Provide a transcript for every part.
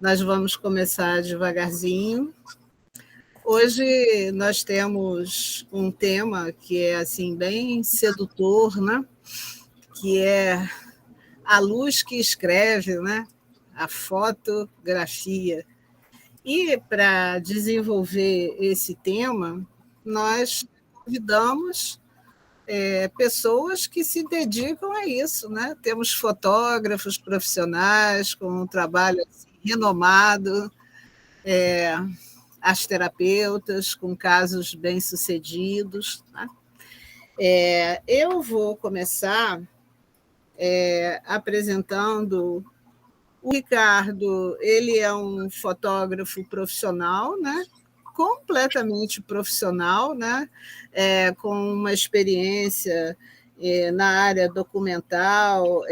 Nós vamos começar devagarzinho. Hoje nós temos um tema que é assim bem sedutor, né? Que é a luz que escreve, né? A fotografia. E para desenvolver esse tema, nós convidamos pessoas que se dedicam a isso, né? Temos fotógrafos profissionais com um trabalho assim, renomado, as terapeutas com casos bem-sucedidos. Tá? Eu vou começar apresentando o Ricardo. Ele é um fotógrafo profissional, né? Completamente profissional, né? Com uma experiência na área documental,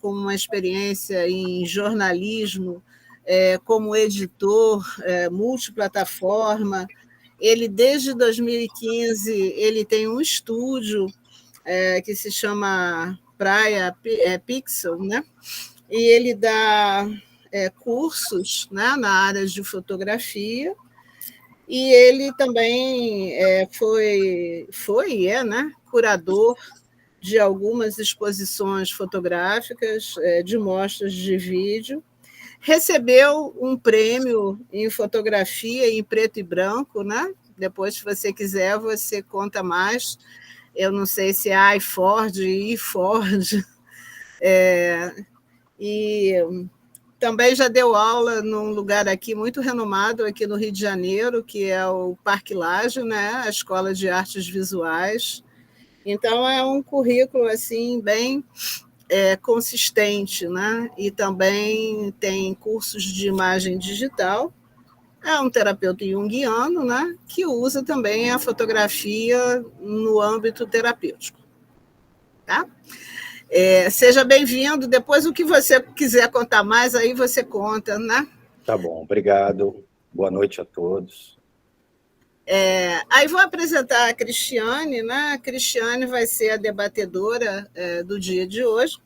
com uma experiência em jornalismo, como editor multiplataforma. Ele, desde 2015, ele tem um estúdio que se chama Praia Pixel, né? E ele dá cursos, né, na área de fotografia, e ele também foi e é, né, curador de algumas exposições fotográficas, de mostras de vídeo. Recebeu um prêmio em fotografia em preto e branco, né? Depois, se você quiser, você conta mais. Eu não sei se é iFord, iFord. E também já deu aula num lugar aqui muito renomado aqui no Rio de Janeiro, que é o Parque Lage, né? A Escola de Artes Visuais. Então, é um currículo assim bem consistente, né? E também tem cursos de imagem digital. É um terapeuta junguiano, né? Que usa também a fotografia no âmbito terapêutico. Tá? Seja bem-vindo. Depois, o que você quiser contar mais, aí você conta, né? Tá bom, obrigado. Boa noite a todos. Aí vou apresentar a Cristiane, né? A Cristiane vai ser a debatedora do dia de hoje.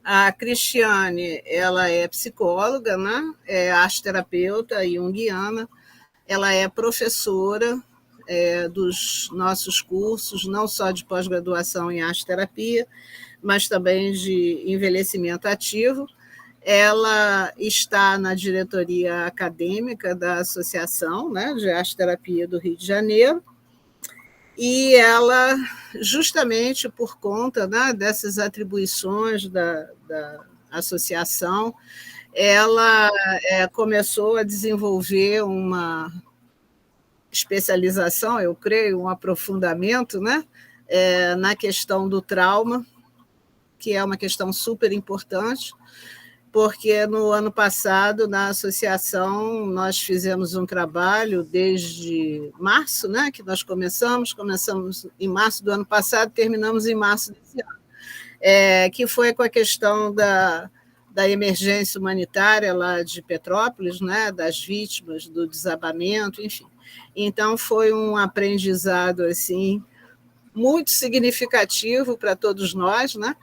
A Cristiane, ela é psicóloga, né? É arteterapeuta junguiana. Ela é professora dos nossos cursos, não só de pós-graduação em arte-terapia, mas também de envelhecimento ativo. Ela está na diretoria acadêmica da Associação, né, de Arte-Terapia do Rio de Janeiro, e ela, justamente por conta, né, dessas atribuições da associação, ela começou a desenvolver uma especialização, eu creio, um aprofundamento, né, na questão do trauma, que é uma questão super importante, porque no ano passado, na associação, nós fizemos um trabalho desde março, né, que nós começamos em março do ano passado, terminamos em março desse ano, que foi com a questão da emergência humanitária lá de Petrópolis, né, das vítimas do desabamento, enfim. Então, foi um aprendizado assim, muito significativo para todos nós, né?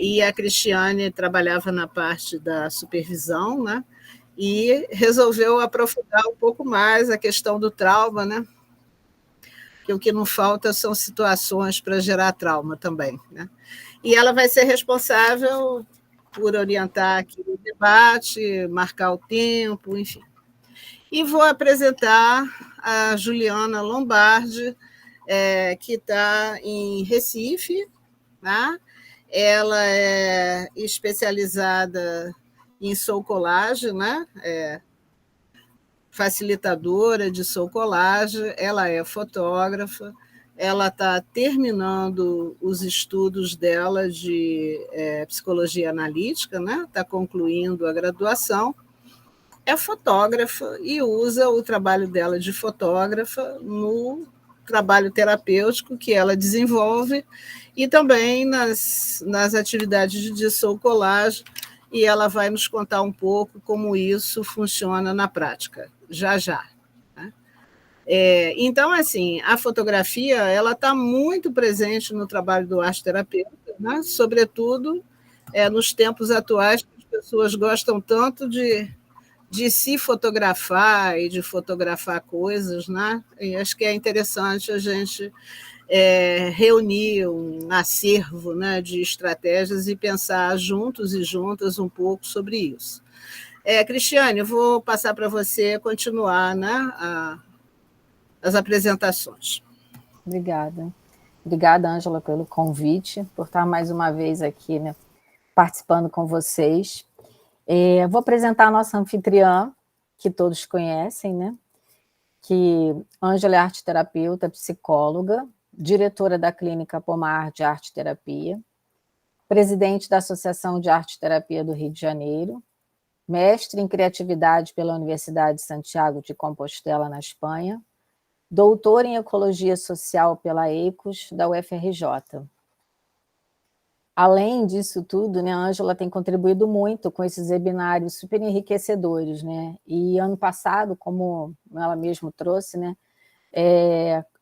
E a Cristiane trabalhava na parte da supervisão, né? E resolveu aprofundar um pouco mais a questão do trauma, né? Que o que não falta são situações para gerar trauma também, né? E ela vai ser responsável por orientar aqui o debate, marcar o tempo, enfim. E vou apresentar a Juliana Lombardi, que está em Recife, né? Ela é especializada em soul collage, né? Facilitadora de soul collage, ela é fotógrafa, ela está terminando os estudos dela de psicologia analítica, né? Está concluindo a graduação, é fotógrafa e usa o trabalho dela de fotógrafa no trabalho terapêutico que ela desenvolve e também nas atividades de soul collage, e ela vai nos contar um pouco como isso funciona na prática, já. Né? Então, assim, a fotografia ela está muito presente no trabalho do arte-terapeuta, né? Sobretudo nos tempos atuais, pessoas gostam tanto de se fotografar e de fotografar coisas, né? E acho que é interessante a gente reunir um acervo, né, de estratégias e pensar juntos e juntas um pouco sobre isso. Cristiane, eu vou passar para você continuar, né, as apresentações. Obrigada. Obrigada, Ângela, pelo convite, por estar mais uma vez aqui, né, participando com vocês. Vou apresentar a nossa anfitriã, que todos conhecem, né? Que Ângela é arteterapeuta, psicóloga, diretora da Clínica Pomar de Arte Terapia, presidente da Associação de Arte Terapia do Rio de Janeiro, mestre em criatividade pela Universidade de Santiago de Compostela, na Espanha, doutora em ecologia social pela EICOS, da UFRJ. Além disso tudo, né, a Ângela tem contribuído muito com esses webinários super enriquecedores, né? E ano passado, como ela mesma trouxe, né,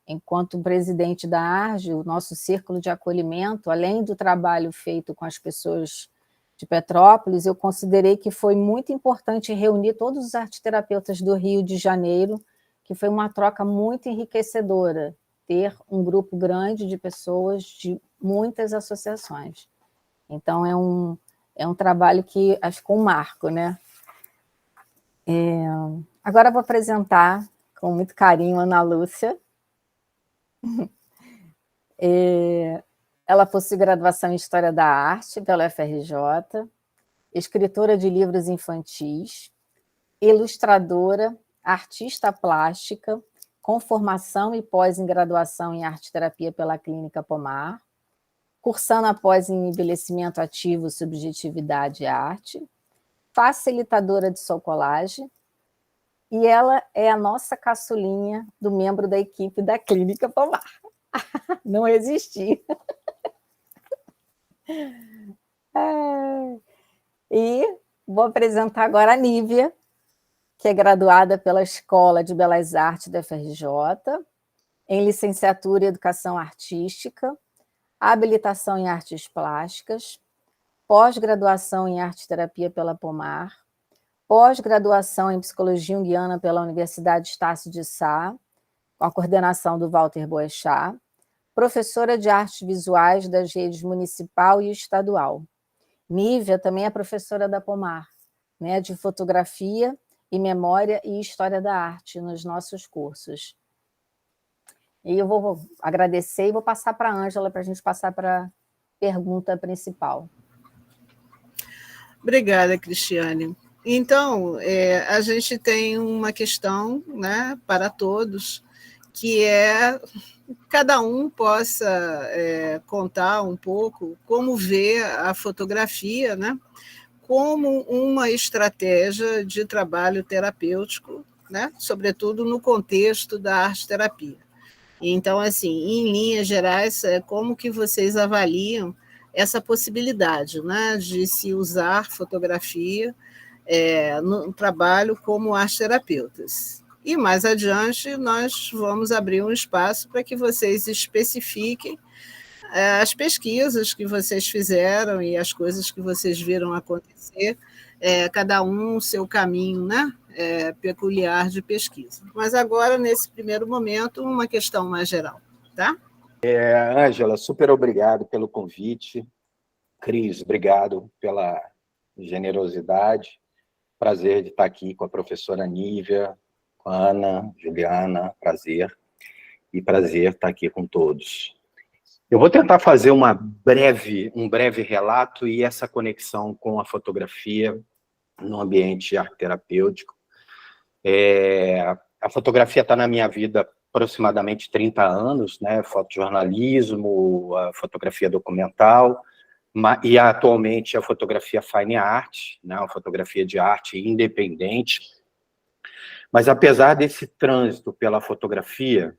enquanto presidente da ARGE, o nosso círculo de acolhimento, além do trabalho feito com as pessoas de Petrópolis, eu considerei que foi muito importante reunir todos os arteterapeutas do Rio de Janeiro, que foi uma troca muito enriquecedora, ter um grupo grande de pessoas de muitas associações. Então, é um trabalho que acho que é um marco, né? Agora eu vou apresentar, com muito carinho, a Ana Lúcia. Ela possui graduação em História da Arte pela UFRJ, escritora de livros infantis, ilustradora, artista plástica, com formação e pós em graduação em arte-terapia pela Clínica Pomar, cursando após em envelhecimento ativo, subjetividade e arte, facilitadora de socolagem, e ela é a nossa caçulinha do membro da equipe da Clínica Pomar. Não existia. E vou apresentar agora a Nívia, que é graduada pela Escola de Belas Artes da FRJ, em licenciatura em Educação Artística, habilitação em Artes Plásticas, pós-graduação em Arte-Terapia pela Pomar, pós-graduação em Psicologia Junguiana pela Universidade Estácio de Sá, com a coordenação do Walter Boechat, professora de Artes Visuais das redes municipal e estadual. Nívia também é professora da Pomar, né, de Fotografia e Memória e História da Arte nos nossos cursos. E eu vou agradecer e vou passar para a Ângela para a gente passar para a pergunta principal. Obrigada, Cristiane. Então, a gente tem uma questão, né, para todos, que cada um possa contar um pouco como vê a fotografia, né, como uma estratégia de trabalho terapêutico, né, sobretudo no contexto da arte-terapia. Então, assim, em linhas gerais, como que vocês avaliam essa possibilidade, né, de se usar fotografia no trabalho como arte-terapeutas? E mais adiante, nós vamos abrir um espaço para que vocês especifiquem as pesquisas que vocês fizeram e as coisas que vocês viram acontecer, cada um o seu caminho, né, peculiar de pesquisa. Mas agora, nesse primeiro momento, uma questão mais geral, tá? Ângela, super obrigado pelo convite. Cris, obrigado pela generosidade. Prazer de estar aqui com a professora Nívia, com a Ana, Juliana, prazer. E prazer estar aqui com todos. Eu vou tentar fazer um breve relato e essa conexão com a fotografia no ambiente arte-terapêutico. A fotografia está na minha vida há aproximadamente 30 anos, né? Fotojornalismo, a fotografia documental, e atualmente a fotografia fine art, né? A fotografia de arte independente. Mas apesar desse trânsito pela fotografia,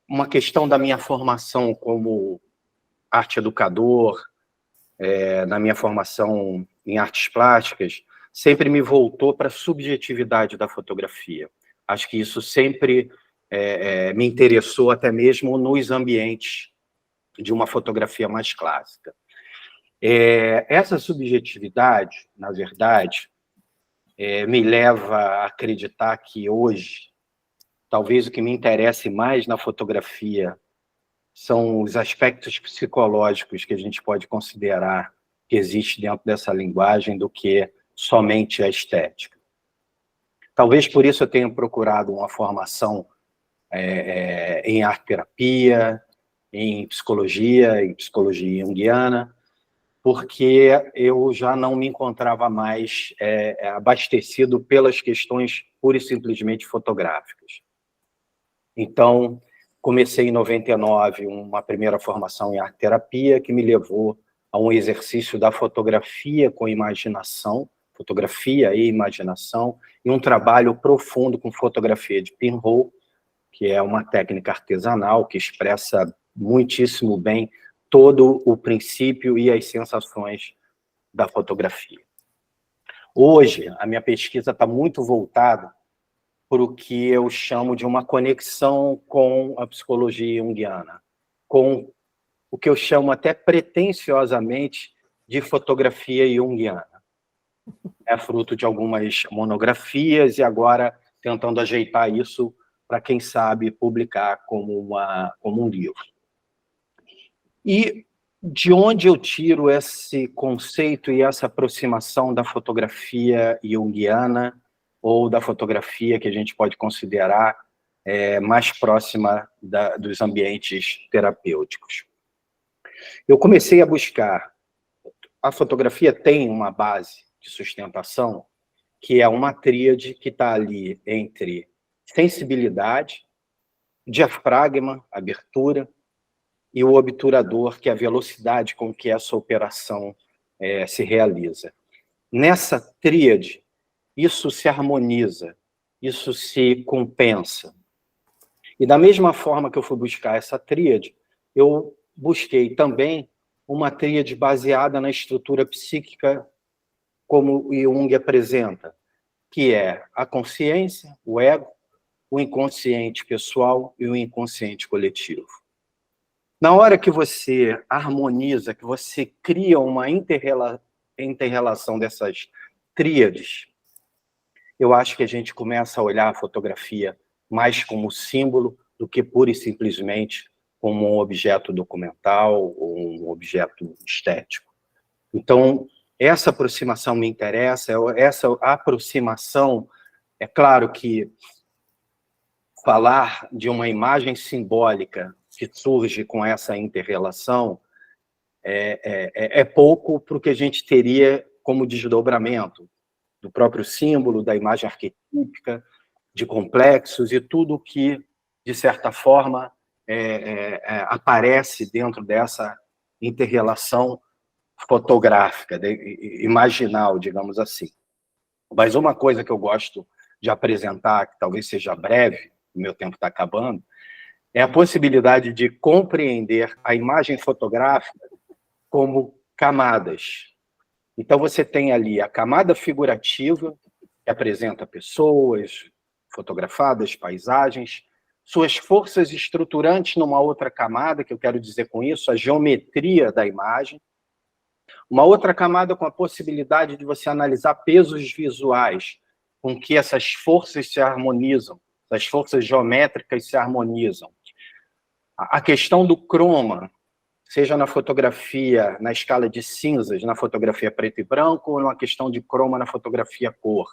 uma questão da minha formação como arte-educador, na minha formação em artes plásticas, sempre me voltou para a subjetividade da fotografia. Acho que isso sempre me interessou, até mesmo nos ambientes de uma fotografia mais clássica. Essa subjetividade, na verdade, me leva a acreditar que hoje, talvez o que me interesse mais na fotografia são os aspectos psicológicos que a gente pode considerar que existe dentro dessa linguagem do que somente a estética. Talvez por isso eu tenha procurado uma formação em arte-terapia, em psicologia junguiana, porque eu já não me encontrava mais abastecido pelas questões pura e simplesmente fotográficas. Então, comecei em 99 uma primeira formação em arte-terapia que me levou a um exercício da fotografia com imaginação, fotografia e imaginação, e um trabalho profundo com fotografia de pinhole, que é uma técnica artesanal que expressa muitíssimo bem todo o princípio e as sensações da fotografia. Hoje, a minha pesquisa está muito voltada para o que eu chamo de uma conexão com a psicologia junguiana, com o que eu chamo até pretensiosamente de fotografia junguiana. É fruto de algumas monografias e agora tentando ajeitar isso para, quem sabe, publicar como um livro. E de onde eu tiro esse conceito e essa aproximação da fotografia junguiana ou da fotografia que a gente pode considerar mais próxima dos ambientes terapêuticos? Eu comecei a buscar. A fotografia tem uma base de sustentação que é uma tríade que está ali entre sensibilidade, diafragma, abertura, e o obturador, que é a velocidade com que essa operação se realiza. Nessa tríade, isso se harmoniza, isso se compensa. E da mesma forma que eu fui buscar essa tríade, eu busquei também uma tríade baseada na estrutura psíquica como Jung apresenta, que é a consciência, o ego, o inconsciente pessoal e o inconsciente coletivo. Na hora que você harmoniza, que você cria uma inter-relação dessas tríades, eu acho que a gente começa a olhar a fotografia mais como símbolo do que pura e simplesmente como um objeto documental ou um objeto estético. Então, essa aproximação me interessa, essa aproximação, é claro que falar de uma imagem simbólica que surge com essa inter-relação é pouco para o que a gente teria como desdobramento do próprio símbolo, da imagem arquetípica, de complexos e tudo que, de certa forma, aparece dentro dessa inter-relação fotográfica, imaginal, digamos assim. Mas uma coisa que eu gosto de apresentar, que talvez seja breve, o meu tempo está acabando, é a possibilidade de compreender a imagem fotográfica como camadas. Então, você tem ali a camada figurativa, que apresenta pessoas fotografadas, paisagens, suas forças estruturantes numa outra camada, que eu quero dizer com isso, a geometria da imagem. Uma outra camada com a possibilidade de você analisar pesos visuais, com que essas forças se harmonizam, essas forças geométricas se harmonizam. A questão do croma, seja na fotografia, na escala de cinzas, na fotografia preto e branco, ou na questão de croma na fotografia cor.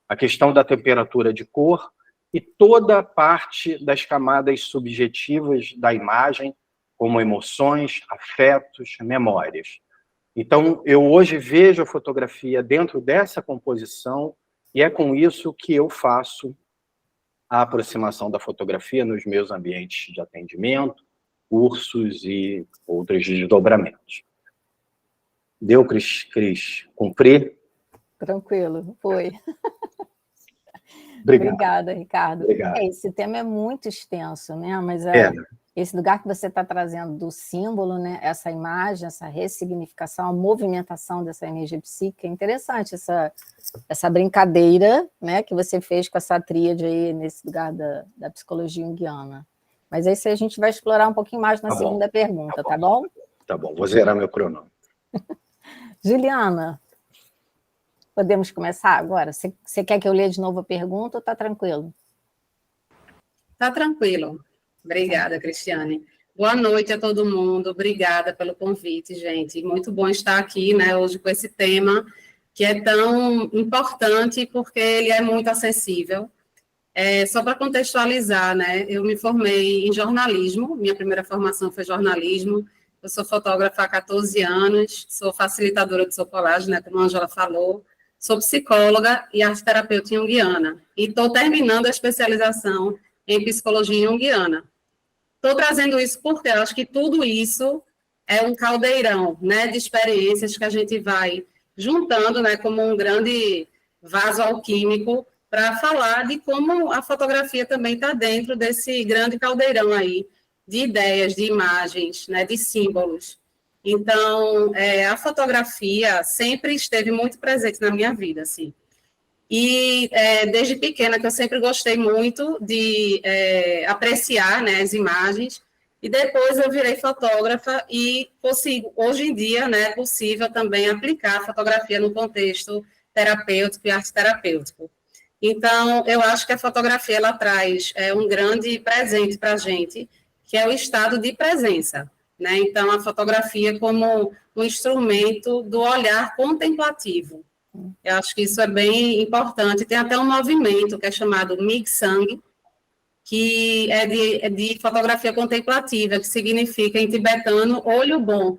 A questão da temperatura de cor e toda a parte das camadas subjetivas da imagem, como emoções, afetos, memórias. Então, eu hoje vejo a fotografia dentro dessa composição e é com isso que eu faço a aproximação da fotografia nos meus ambientes de atendimento, cursos e outros desdobramentos. Deu, Cris? Cumprir? Tranquilo, foi. Obrigado. Obrigada, Ricardo. Obrigado. Esse tema é muito extenso, né? Mas esse lugar que você está trazendo do símbolo, né? Essa imagem, essa ressignificação, a movimentação dessa energia psíquica, é interessante essa brincadeira, né, que você fez com essa tríade aí nesse lugar da psicologia junguiana. Mas isso a gente vai explorar um pouquinho mais na segunda pergunta, tá bom? Tá bom, vou zerar meu cronômetro. Juliana, podemos começar agora? Você quer que eu leia de novo a pergunta ou está tranquilo? Está tranquilo. Obrigada, Cristiane. Boa noite a todo mundo. Obrigada pelo convite, gente. Muito bom estar aqui, né, hoje com esse tema que é tão importante porque ele é muito acessível. Só para contextualizar, né, eu me formei em jornalismo, minha primeira formação foi jornalismo, eu sou fotógrafa há 14 anos, sou facilitadora de socolagem, né, como a Ângela falou, sou psicóloga e arteterapeuta junguiana, e estou terminando a especialização em psicologia junguiana. Estou trazendo isso porque eu acho que tudo isso é um caldeirão, né, de experiências que a gente vai juntando, né, como um grande vaso alquímico, para falar de como a fotografia também está dentro desse grande caldeirão aí de ideias, de imagens, né, de símbolos. Então, a fotografia sempre esteve muito presente na minha vida, assim. E desde pequena que eu sempre gostei muito de apreciar, né, as imagens, e depois eu virei fotógrafa e consigo, hoje em dia, né, é possível também aplicar a fotografia no contexto terapêutico e arte terapêutico. Então, eu acho que a fotografia ela traz um grande presente para a gente, que é o estado de presença, né? Então, a fotografia como um instrumento do olhar contemplativo. Eu acho que isso é bem importante. Tem até um movimento que é chamado Migsang, que é de fotografia contemplativa, que significa, em tibetano, olho bom,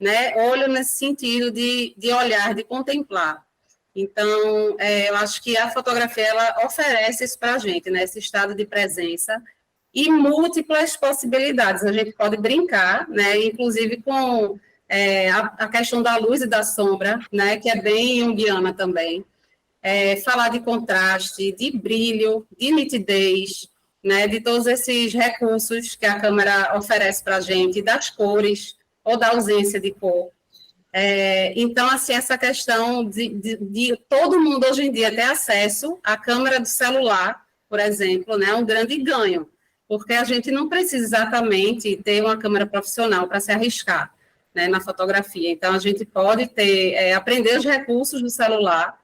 né? Olho nesse sentido de olhar, de contemplar. Então, eu acho que a fotografia, ela oferece isso para a gente, né? Esse estado de presença e múltiplas possibilidades. A gente pode brincar, né? Inclusive com a questão da luz e da sombra, né? Que é bem junguiana também. Falar de contraste, de brilho, de nitidez, né? De todos esses recursos que a câmera oferece para a gente, das cores ou da ausência de cor. Então, assim, essa questão de todo mundo hoje em dia ter acesso à câmera do celular, por exemplo, né, é um grande ganho, porque a gente não precisa exatamente ter uma câmera profissional para se arriscar, né, na fotografia. Então, a gente pode aprender os recursos do celular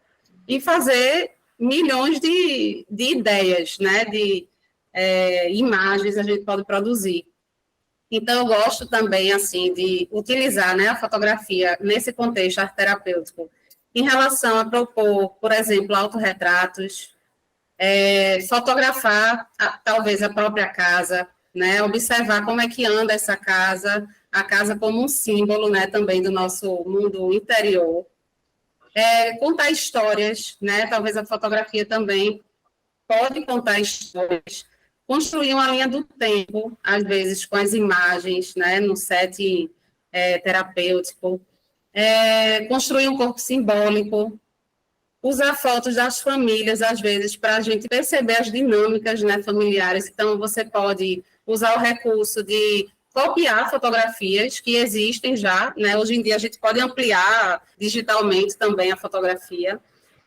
e fazer milhões de ideias, né, de imagens a gente pode produzir. Então, eu gosto também, assim, de utilizar, né, a fotografia nesse contexto arte-terapêutico, em relação a propor, por exemplo, autorretratos, fotografar, talvez, a própria casa, né, observar como é que anda essa casa, a casa como um símbolo, né, também do nosso mundo interior, contar histórias, né, talvez a fotografia também pode contar histórias, construir uma linha do tempo, às vezes com as imagens, né, no set terapêutico, construir um corpo simbólico, usar fotos das famílias, às vezes, para a gente perceber as dinâmicas, né, familiares. Então, você pode usar o recurso de copiar fotografias que existem já, né, hoje em dia a gente pode ampliar digitalmente também a fotografia,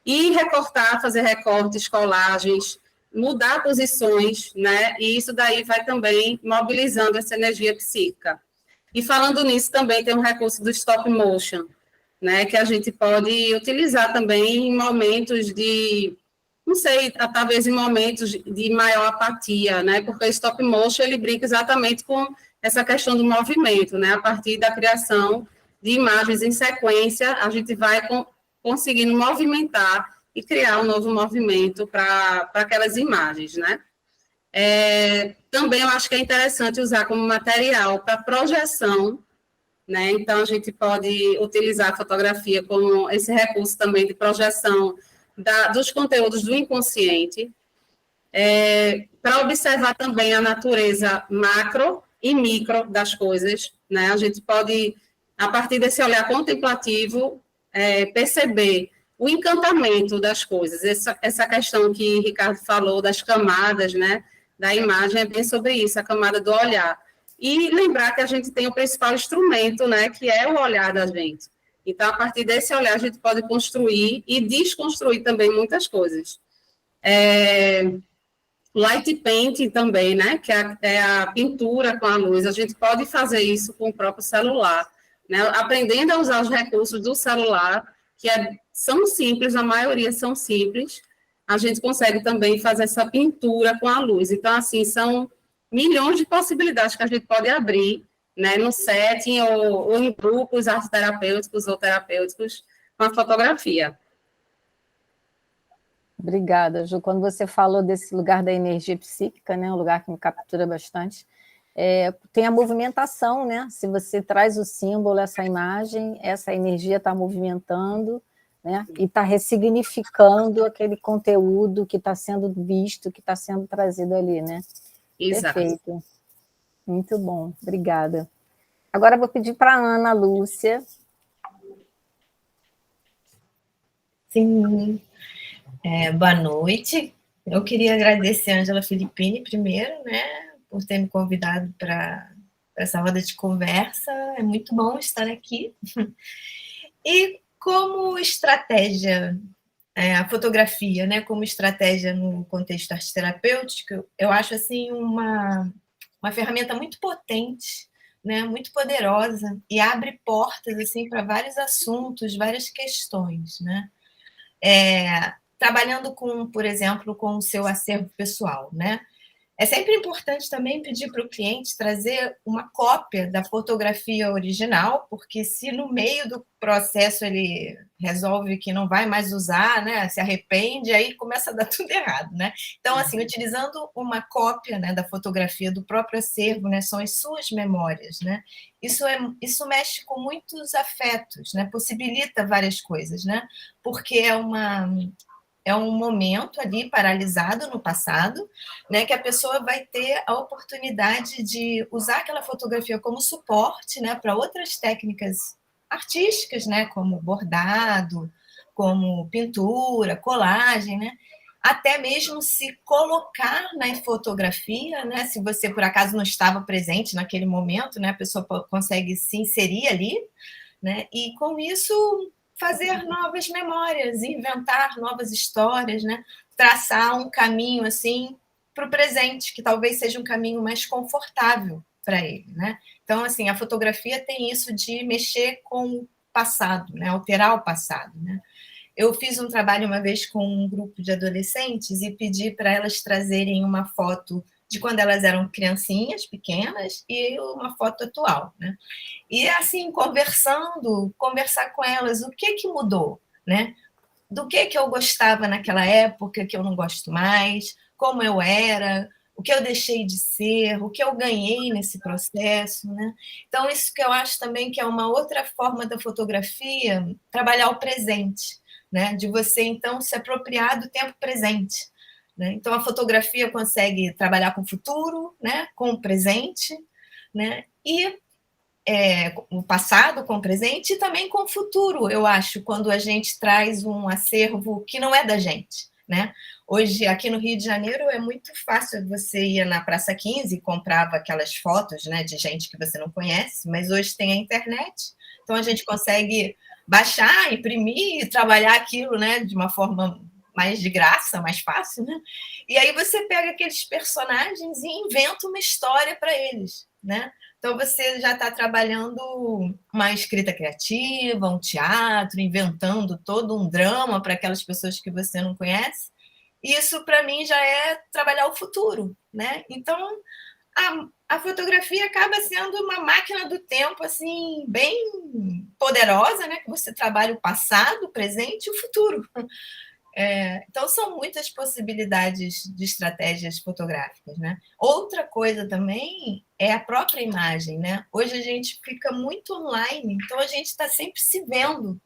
e recortar, fazer recortes, colagens, mudar posições, né? E isso daí vai também mobilizando essa energia psíquica. E falando nisso, também tem um recurso do stop motion, né? Que a gente pode utilizar também em momentos de, não sei, talvez em momentos de maior apatia, né? Porque o stop motion, ele brinca exatamente com essa questão do movimento, né? A partir da criação de imagens em sequência, a gente vai conseguindo movimentar e criar um novo movimento para aquelas imagens, né? Também eu acho que é interessante usar como material para projeção, né? Então, a gente pode utilizar a fotografia como esse recurso também de projeção dos conteúdos do inconsciente, para observar também a natureza macro e micro das coisas, né? A gente pode, a partir desse olhar contemplativo, perceber o encantamento das coisas, essa questão que Ricardo falou das camadas, né, da imagem, é bem sobre isso, a camada do olhar. E lembrar que a gente tem o principal instrumento, né, que é o olhar da gente. Então, a partir desse olhar, a gente pode construir e desconstruir também muitas coisas. Light painting também, né, que é a pintura com a luz, a gente pode fazer isso com o próprio celular, né? Aprendendo a usar os recursos do celular, que são simples, a maioria são simples, a gente consegue também fazer essa pintura com a luz. Então, assim, são milhões de possibilidades que a gente pode abrir, né, no setting ou em grupos arte-terapêuticos ou terapêuticos com a fotografia. Obrigada, Ju. Quando você falou desse lugar da energia psíquica, né, um lugar que me captura bastante, tem a movimentação, né? Se você traz o símbolo, essa imagem, essa energia está movimentando, né? E está ressignificando aquele conteúdo que está sendo visto, que está sendo trazido ali, né? Exato. Perfeito. Muito bom, obrigada. Agora eu vou pedir para a Ana Lúcia. Sim. Boa noite. Eu queria agradecer a Ângela Filippini primeiro, né, por ter me convidado para essa roda de conversa. É muito bom estar aqui. E como estratégia, a fotografia, né, como estratégia no contexto arte-terapêutico, eu acho assim uma ferramenta muito potente, né, muito poderosa, e abre portas assim para vários assuntos, várias questões, né? Trabalhando com, por exemplo, com o seu acervo pessoal, né? É sempre importante também pedir para o cliente trazer uma cópia da fotografia original, porque se no meio do processo ele resolve que não vai mais usar, né, se arrepende, aí começa a dar tudo errado, né? Então, assim, utilizando uma cópia, né, da fotografia do próprio acervo, né, são as suas memórias, né? Isso mexe com muitos afetos, né? Possibilita várias coisas, né? Porque é um momento ali paralisado no passado, né, que a pessoa vai ter a oportunidade de usar aquela fotografia como suporte, né, para outras técnicas artísticas, né, como bordado, como pintura, colagem, né, até mesmo se colocar na fotografia, né, se você por acaso não estava presente naquele momento, né, a pessoa consegue se inserir ali, né, e com isso fazer novas memórias, inventar novas histórias, né? Traçar um caminho assim para o presente, que talvez seja um caminho mais confortável para ele, né? Então, assim, a fotografia tem isso de mexer com o passado, né? Alterar o passado, né? Eu fiz um trabalho uma vez com um grupo de adolescentes e pedi para elas trazerem uma foto de quando elas eram criancinhas pequenas e uma foto atual, né? E assim, conversar com elas, o que mudou, né? Do que eu gostava naquela época, que eu não gosto mais, como eu era, o que eu deixei de ser, o que eu ganhei nesse processo, né? Então, isso que eu acho também que é uma outra forma da fotografia, trabalhar o presente, né? De você, então, se apropriar do tempo presente, né? Então, a fotografia consegue trabalhar com o futuro, né? Com o presente, né? E o passado com o presente e também com o futuro, eu acho, quando a gente traz um acervo que não é da gente, né? Hoje, aqui no Rio de Janeiro, é muito fácil, você ia na Praça 15 e comprava aquelas fotos, né, de gente que você não conhece, mas hoje tem a internet, então a gente consegue baixar, imprimir e trabalhar aquilo, né, de uma forma mais de graça, mais fácil, né? E aí você pega aqueles personagens e inventa uma história para eles, né? Então, você já está trabalhando uma escrita criativa, um teatro, inventando todo um drama para aquelas pessoas que você não conhece. E isso, para mim, já é trabalhar o futuro, né? Então, a fotografia acaba sendo uma máquina do tempo, assim, bem poderosa, né? Que você trabalha o passado, o presente e o futuro. Então, são muitas possibilidades de estratégias fotográficas, né? Outra coisa também é a própria imagem, né? Hoje a gente fica muito online, então a gente está sempre se vendo,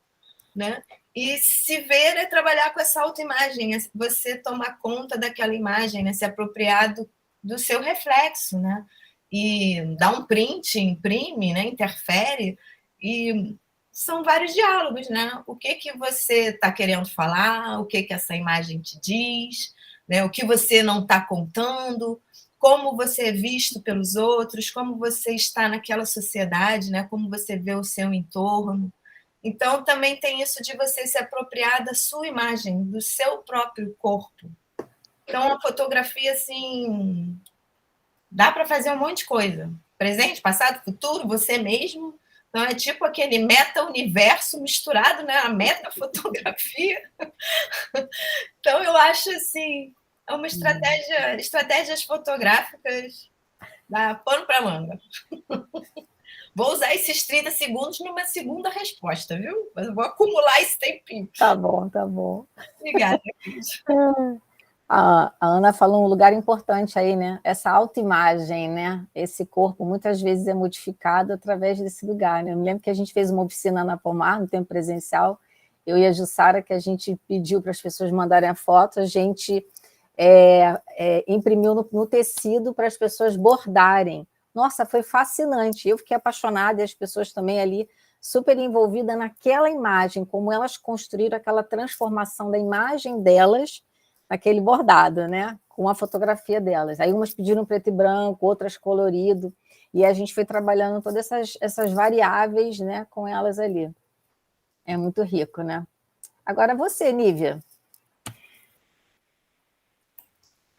né? E se ver é trabalhar com essa autoimagem, é você tomar conta daquela imagem, né? Se apropriar do seu reflexo, né? E dar um print, imprime, né? Interfere e são vários diálogos, né? O que você está querendo falar, o que essa imagem te diz, né? O que você não está contando, como você é visto pelos outros, como você está naquela sociedade, né? Como você vê o seu entorno. Então, também tem isso de você se apropriar da sua imagem, do seu próprio corpo. Então, a fotografia, assim, dá para fazer um monte de coisa. Presente, passado, futuro, você mesmo, Então, é tipo aquele meta-universo misturado, né? A meta-fotografia. Então, eu acho, assim, é uma estratégias fotográficas dá pano para manga. Vou usar esses 30 segundos numa segunda resposta, viu? Mas eu vou acumular esse tempinho. Tá bom, tá bom. Obrigada, Cris. A Ana falou um lugar importante aí, né? Essa autoimagem, né? Esse corpo muitas vezes é modificado através desse lugar, né? Eu me lembro que a gente fez uma oficina na Pomar, no tempo presencial, eu e a Jussara, que a gente pediu para as pessoas mandarem a foto, a gente imprimiu no tecido para as pessoas bordarem. Nossa, foi fascinante. Eu fiquei apaixonada e as pessoas também ali super envolvidas naquela imagem, como elas construíram aquela transformação da imagem delas naquele bordado, né? Com a fotografia delas. Aí umas pediram preto e branco, outras colorido, e a gente foi trabalhando todas essas variáveis, né, com elas ali. É muito rico, né? Agora você, Nívia.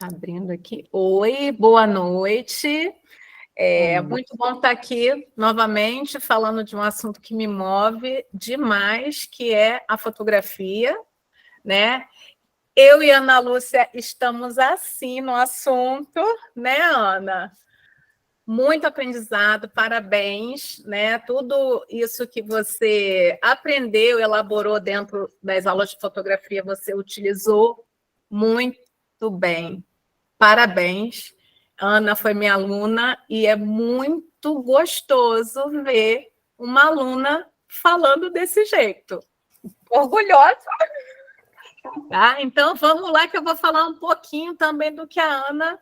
Abrindo aqui. Oi, boa noite. Muito bom estar aqui novamente falando de um assunto que me move demais, que é a fotografia, né? Eu e a Ana Lúcia estamos assim no assunto, né, Ana? Muito aprendizado, parabéns, né? Tudo isso que você aprendeu, elaborou dentro das aulas de fotografia, você utilizou muito bem. Parabéns. Ana foi minha aluna e é muito gostoso ver uma aluna falando desse jeito. Orgulhosa. Tá? Então, vamos lá que eu vou falar um pouquinho também do que a Ana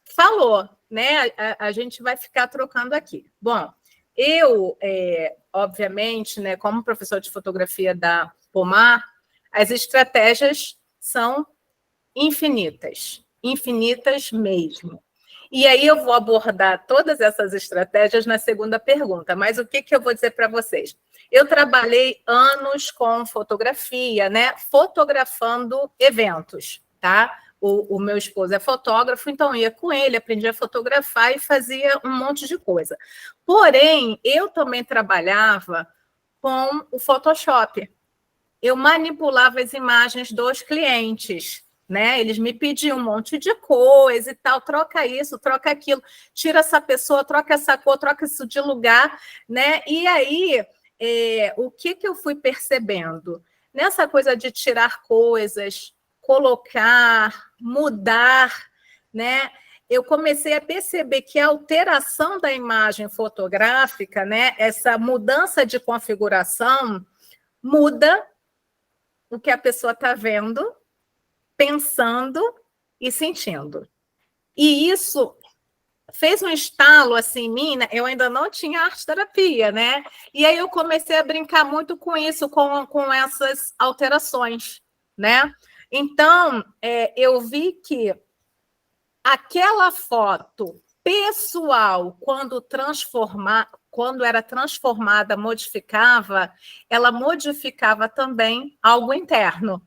falou, né? A gente vai ficar trocando aqui. Bom, eu, obviamente, né, como professor de fotografia da Pomar, as estratégias são infinitas, infinitas mesmo. E aí eu vou abordar todas essas estratégias na segunda pergunta, mas o que eu vou dizer para vocês? Eu trabalhei anos com fotografia, né? Fotografando eventos, tá? O meu esposo é fotógrafo, então eu ia com ele, aprendia a fotografar e fazia um monte de coisa. Porém, eu também trabalhava com o Photoshop. Eu manipulava as imagens dos clientes, né? Eles me pediam um monte de coisa e tal, troca isso, troca aquilo, tira essa pessoa, troca essa cor, troca isso de lugar, né? E aí, o que eu fui percebendo? Nessa coisa de tirar coisas, colocar, mudar, né? Eu comecei a perceber que a alteração da imagem fotográfica, né? Essa mudança de configuração muda o que a pessoa está vendo, pensando e sentindo. E isso fez um estalo assim em mim, né? Eu ainda não tinha arte-terapia, né? E aí eu comecei a brincar muito com isso, com essas alterações, né? Então, eu vi que aquela foto pessoal, quando era transformada, modificava, ela modificava também algo interno.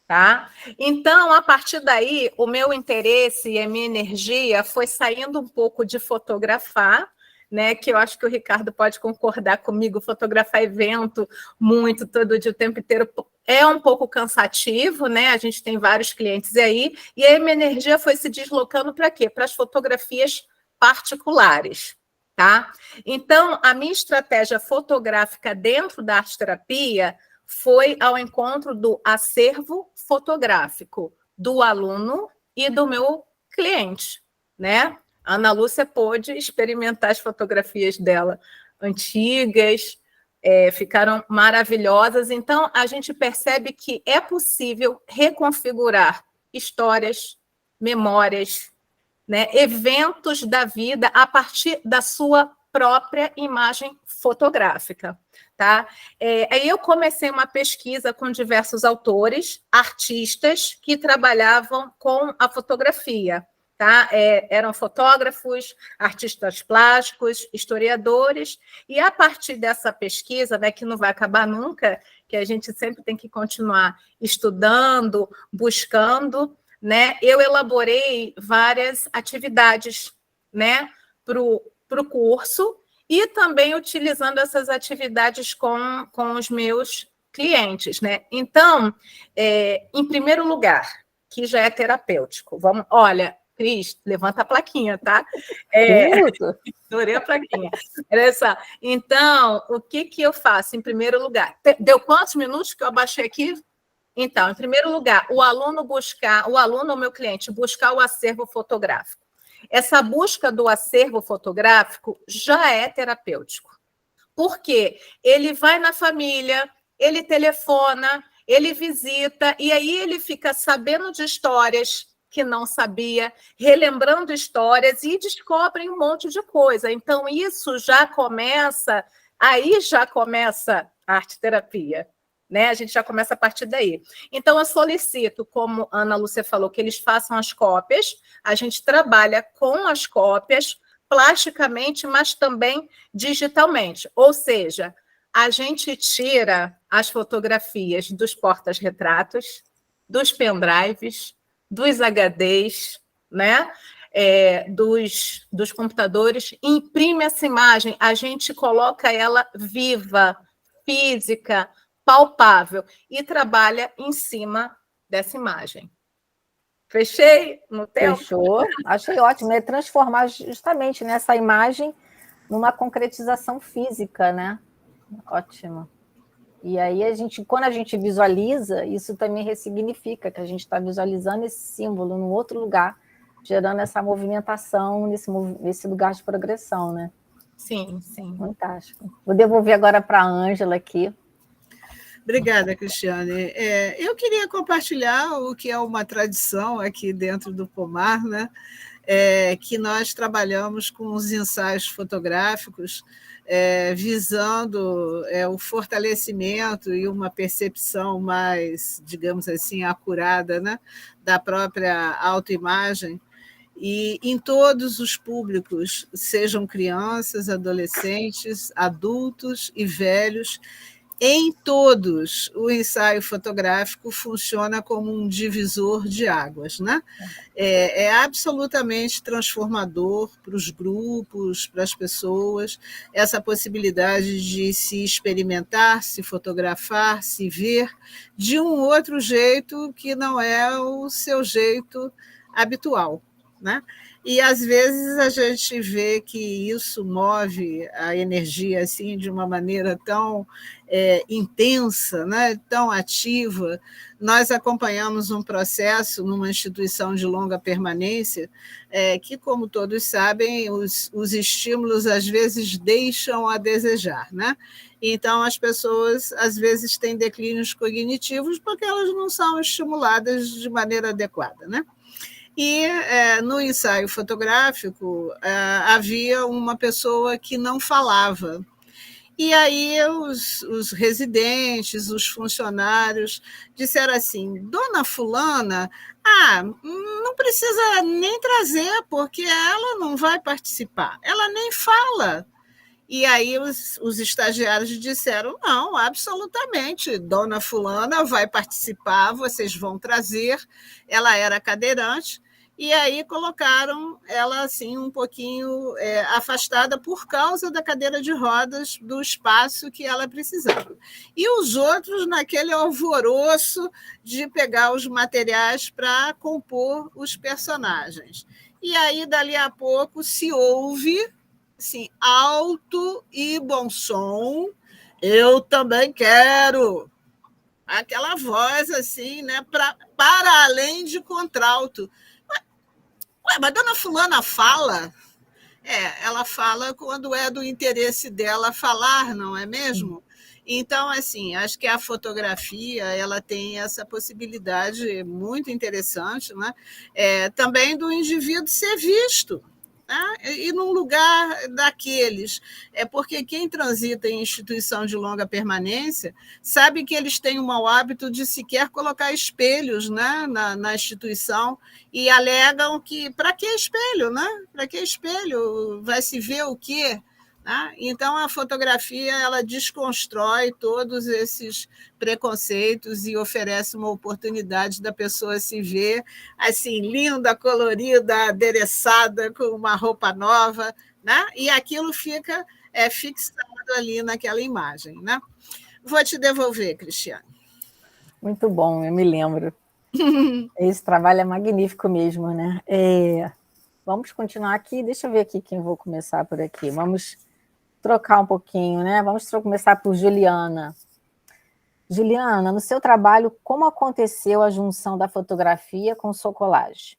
Tá? Então, a partir daí, o meu interesse e a minha energia foi saindo um pouco de fotografar, né? Que eu acho que o Ricardo pode concordar comigo, fotografar evento muito, todo dia, o tempo inteiro, é um pouco cansativo, né? A gente tem vários clientes aí, e aí minha energia foi se deslocando para quê? Para as fotografias particulares. Tá? Então, a minha estratégia fotográfica dentro da arte-terapia foi ao encontro do acervo fotográfico do aluno e do meu cliente, né? A Ana Lúcia pôde experimentar as fotografias dela antigas, ficaram maravilhosas. Então, a gente percebe que é possível reconfigurar histórias, memórias, né, eventos da vida a partir da sua própria imagem fotográfica. Tá? Aí eu comecei uma pesquisa com diversos autores, artistas que trabalhavam com a fotografia. Tá? Eram fotógrafos, artistas plásticos, historiadores, e a partir dessa pesquisa, né, que não vai acabar nunca, que a gente sempre tem que continuar estudando, buscando, né, eu elaborei várias atividades, né, para o curso, e também utilizando essas atividades com os meus clientes, né? Então, em primeiro lugar, que já é terapêutico, olha, Cris, levanta a plaquinha, tá? Adorei a plaquinha. Olha só. Então, o que eu faço em primeiro lugar? Deu quantos minutos que eu abaixei aqui? Então, em primeiro lugar, o aluno ou meu cliente, buscar o acervo fotográfico. Essa busca do acervo fotográfico já é terapêutico. Por quê? Ele vai na família, ele telefona, ele visita, e aí ele fica sabendo de histórias que não sabia, relembrando histórias e descobre um monte de coisa. Então, isso já começa, aí já começa a arte-terapia. Né? A gente já começa a partir daí. Então, eu solicito, como a Ana Lúcia falou, que eles façam as cópias, a gente trabalha com as cópias, plasticamente, mas também digitalmente. Ou seja, a gente tira as fotografias dos portas-retratos, dos pendrives, dos HDs, né? Dos computadores, imprime essa imagem, a gente coloca ela viva, física, palpável, e trabalha em cima dessa imagem. Fechei no tempo? Fechou. Achei ótimo. É transformar justamente nessa imagem numa concretização física, né? Ótimo. E aí, quando a gente visualiza, isso também ressignifica que a gente está visualizando esse símbolo num outro lugar, gerando essa movimentação nesse lugar de progressão, né? Sim, sim. Fantástico. Vou devolver agora para a Ângela aqui. Obrigada, Cristiane. Eu queria compartilhar o que é uma tradição aqui dentro do Pomar, né? Que nós trabalhamos com os ensaios fotográficos, visando o fortalecimento e uma percepção mais, digamos assim, acurada, né? Da própria autoimagem, e em todos os públicos, sejam crianças, adolescentes, adultos e velhos. Em todos, o ensaio fotográfico funciona como um divisor de águas, né? É absolutamente transformador para os grupos, para as pessoas, essa possibilidade de se experimentar, se fotografar, se ver de um outro jeito que não é o seu jeito habitual, né? E, às vezes, a gente vê que isso move a energia assim, de uma maneira tão intensa, né? Tão ativa. Nós acompanhamos um processo numa instituição de longa permanência que, como todos sabem, os estímulos, às vezes, deixam a desejar, né? Então, as pessoas, às vezes, têm declínios cognitivos porque elas não são estimuladas de maneira adequada, né? E no ensaio fotográfico havia uma pessoa que não falava. E aí os residentes, os funcionários disseram assim: Dona Fulana, não precisa nem trazer, porque ela não vai participar, ela nem fala. E aí os estagiários disseram: não, absolutamente, Dona Fulana vai participar, vocês vão trazer. Ela era cadeirante, e aí colocaram ela assim um pouquinho afastada por causa da cadeira de rodas, do espaço que ela precisava. E os outros naquele alvoroço de pegar os materiais para compor os personagens. E aí, dali a pouco, se ouve assim, alto e bom som: eu também quero. Aquela voz assim, né, para além de contralto. Mas Dona Fulana fala? Ela fala quando é do interesse dela falar, não é mesmo? Então, assim, acho que a fotografia ela tem essa possibilidade muito interessante, né? Também do indivíduo ser visto. E num lugar daqueles, porque quem transita em instituição de longa permanência sabe que eles têm o mau hábito de sequer colocar espelhos, né, na instituição, e alegam que para que espelho, né? Para que espelho? Vai se ver o quê? Então, a fotografia ela desconstrói todos esses preconceitos e oferece uma oportunidade da pessoa se ver assim, linda, colorida, adereçada, com uma roupa nova, né? E aquilo fica é fixado ali naquela imagem, né? Vou te devolver, Cristiane. Muito bom, eu me lembro. Esse trabalho é magnífico mesmo, né? Vamos continuar aqui, deixa eu ver aqui quem vou começar por aqui. Vamos trocar um pouquinho, né? Vamos começar por Juliana. Juliana, no seu trabalho, como aconteceu a junção da fotografia com o Socolage?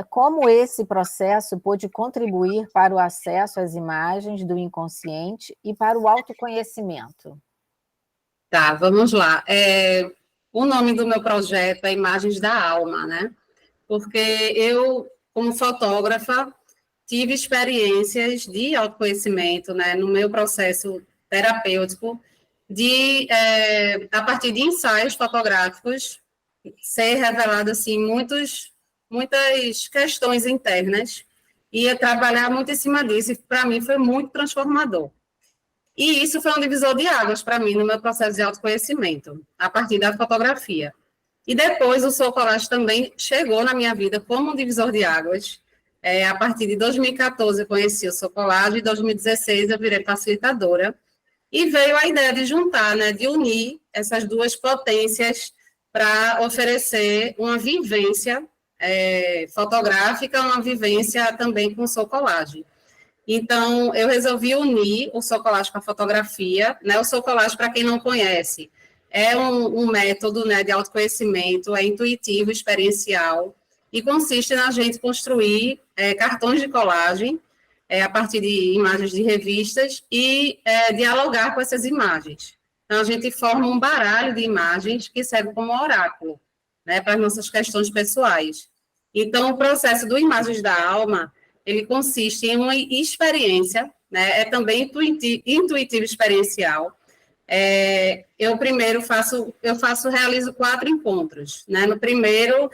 Como esse processo pôde contribuir para o acesso às imagens do inconsciente e para o autoconhecimento? Tá, vamos lá. O nome do meu projeto é Imagens da Alma, né? Porque eu, como fotógrafa, tive experiências de autoconhecimento, né, no meu processo terapêutico, a partir de ensaios fotográficos, ser revelado, assim, muitas questões internas, e trabalhar muito em cima disso, e para mim foi muito transformador. E isso foi um divisor de águas para mim no meu processo de autoconhecimento, a partir da fotografia. E depois o Socolage também chegou na minha vida como um divisor de águas. A partir de 2014 eu conheci o Socolage, em 2016 eu virei facilitadora, e veio a ideia de juntar, né, de unir essas duas potências para oferecer uma vivência fotográfica, uma vivência também com o Socolage. Então, eu resolvi unir o Socolage com a fotografia, né? O Socolage, para quem não conhece, é um método, né, de autoconhecimento, é intuitivo, experiencial, e consiste na gente construir cartões de colagem a partir de imagens de revistas e dialogar com essas imagens. Então, a gente forma um baralho de imagens que serve como oráculo, né, para as nossas questões pessoais. Então, o processo do Imagens da Alma, ele consiste em uma experiência, né, também intuitivo experiencial. Eu primeiro realizo 4 encontros, né? No primeiro,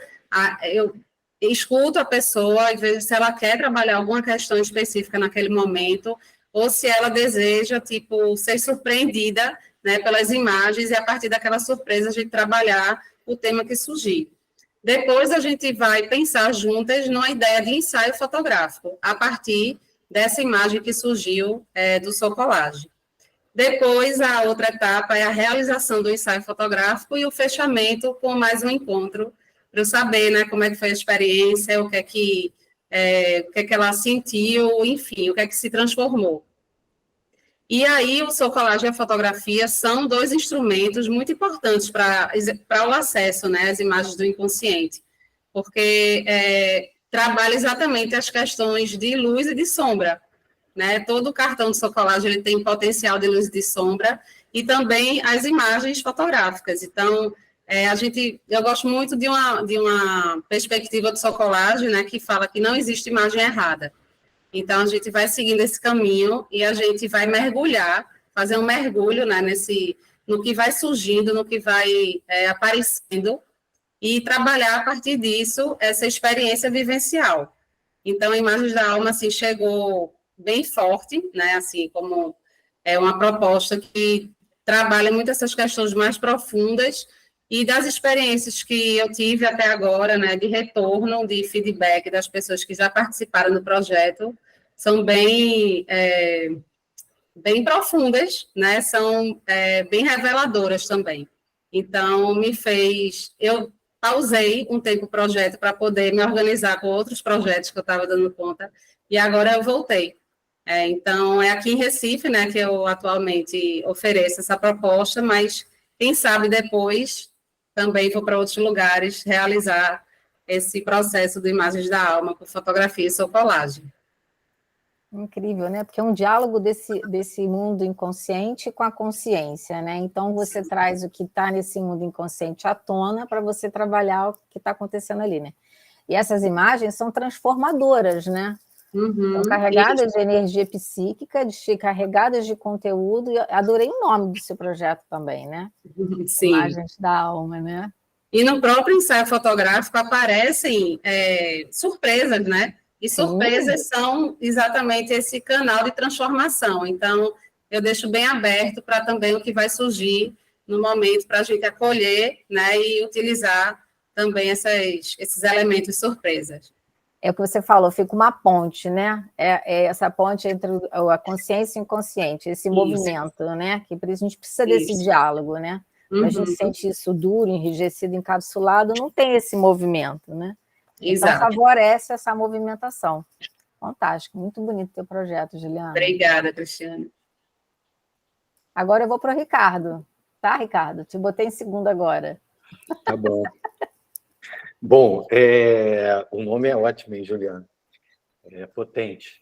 eu escuto a pessoa e vejo se ela quer trabalhar alguma questão específica naquele momento, ou se ela deseja, tipo, ser surpreendida, né, pelas imagens, e a partir daquela surpresa a gente trabalhar o tema que surgir. Depois a gente vai pensar juntas numa ideia de ensaio fotográfico, a partir dessa imagem que surgiu do Socolage. Depois, a outra etapa é a realização do ensaio fotográfico e o fechamento com mais um encontro, para eu saber, né, como é que foi a experiência, o que é que ela sentiu, enfim, o que é que se transformou. E aí, o Socolage e a fotografia são 2 instrumentos muito importantes para o acesso, né, às imagens do inconsciente, porque trabalha exatamente as questões de luz e de sombra, né? Todo o cartão de Socolage ele tem potencial de luz e de sombra, e também as imagens fotográficas. Então, eu gosto muito de uma perspectiva do Socolage, né, que fala que não existe imagem errada. Então, a gente vai seguindo esse caminho e a gente vai mergulhar, fazer um mergulho, né, no que vai surgindo, no que vai aparecendo, e trabalhar a partir disso essa experiência vivencial. Então, a Imagens da Alma assim, chegou bem forte, né, assim, como uma proposta que trabalha muito essas questões mais profundas, e das experiências que eu tive até agora, né, de retorno, de feedback das pessoas que já participaram do projeto, são bem profundas, né, são bem reveladoras também. Então, eu pausei um tempo o projeto para poder me organizar com outros projetos que eu estava dando conta, e agora eu voltei. Então, é aqui em Recife, né, que eu atualmente ofereço essa proposta, mas quem sabe depois também vou para outros lugares realizar esse processo de Imagens da Alma com fotografia e Socolage. Incrível, né? Porque é um diálogo desse mundo inconsciente com a consciência, né? Então, você traz o que está nesse mundo inconsciente à tona para você trabalhar o que está acontecendo ali, né? E essas imagens são transformadoras, né? São carregadas de energia psíquica, carregadas de conteúdo, e adorei o nome do seu projeto também, né? Sim. Imagens da Alma, né? E no próprio ensaio fotográfico aparecem surpresas, né? E surpresas são exatamente esse canal de transformação. Então, eu deixo bem aberto para também o que vai surgir no momento para a gente acolher, né? E utilizar também esses elementos surpresas. É o que você falou, fica uma ponte, né? É essa ponte entre a consciência e o inconsciente, esse movimento, né? Que a gente precisa desse diálogo, né? Quando a gente sente isso duro, enrijecido, encapsulado, não tem esse movimento, né? Então, favorece essa movimentação. Fantástico, muito bonito o teu projeto, Juliana. Obrigada, Cristiane. Agora eu vou para o Ricardo. Tá, Ricardo? Te botei em segundo agora. Tá bom. Bom, o nome é ótimo, hein, Juliana? É potente.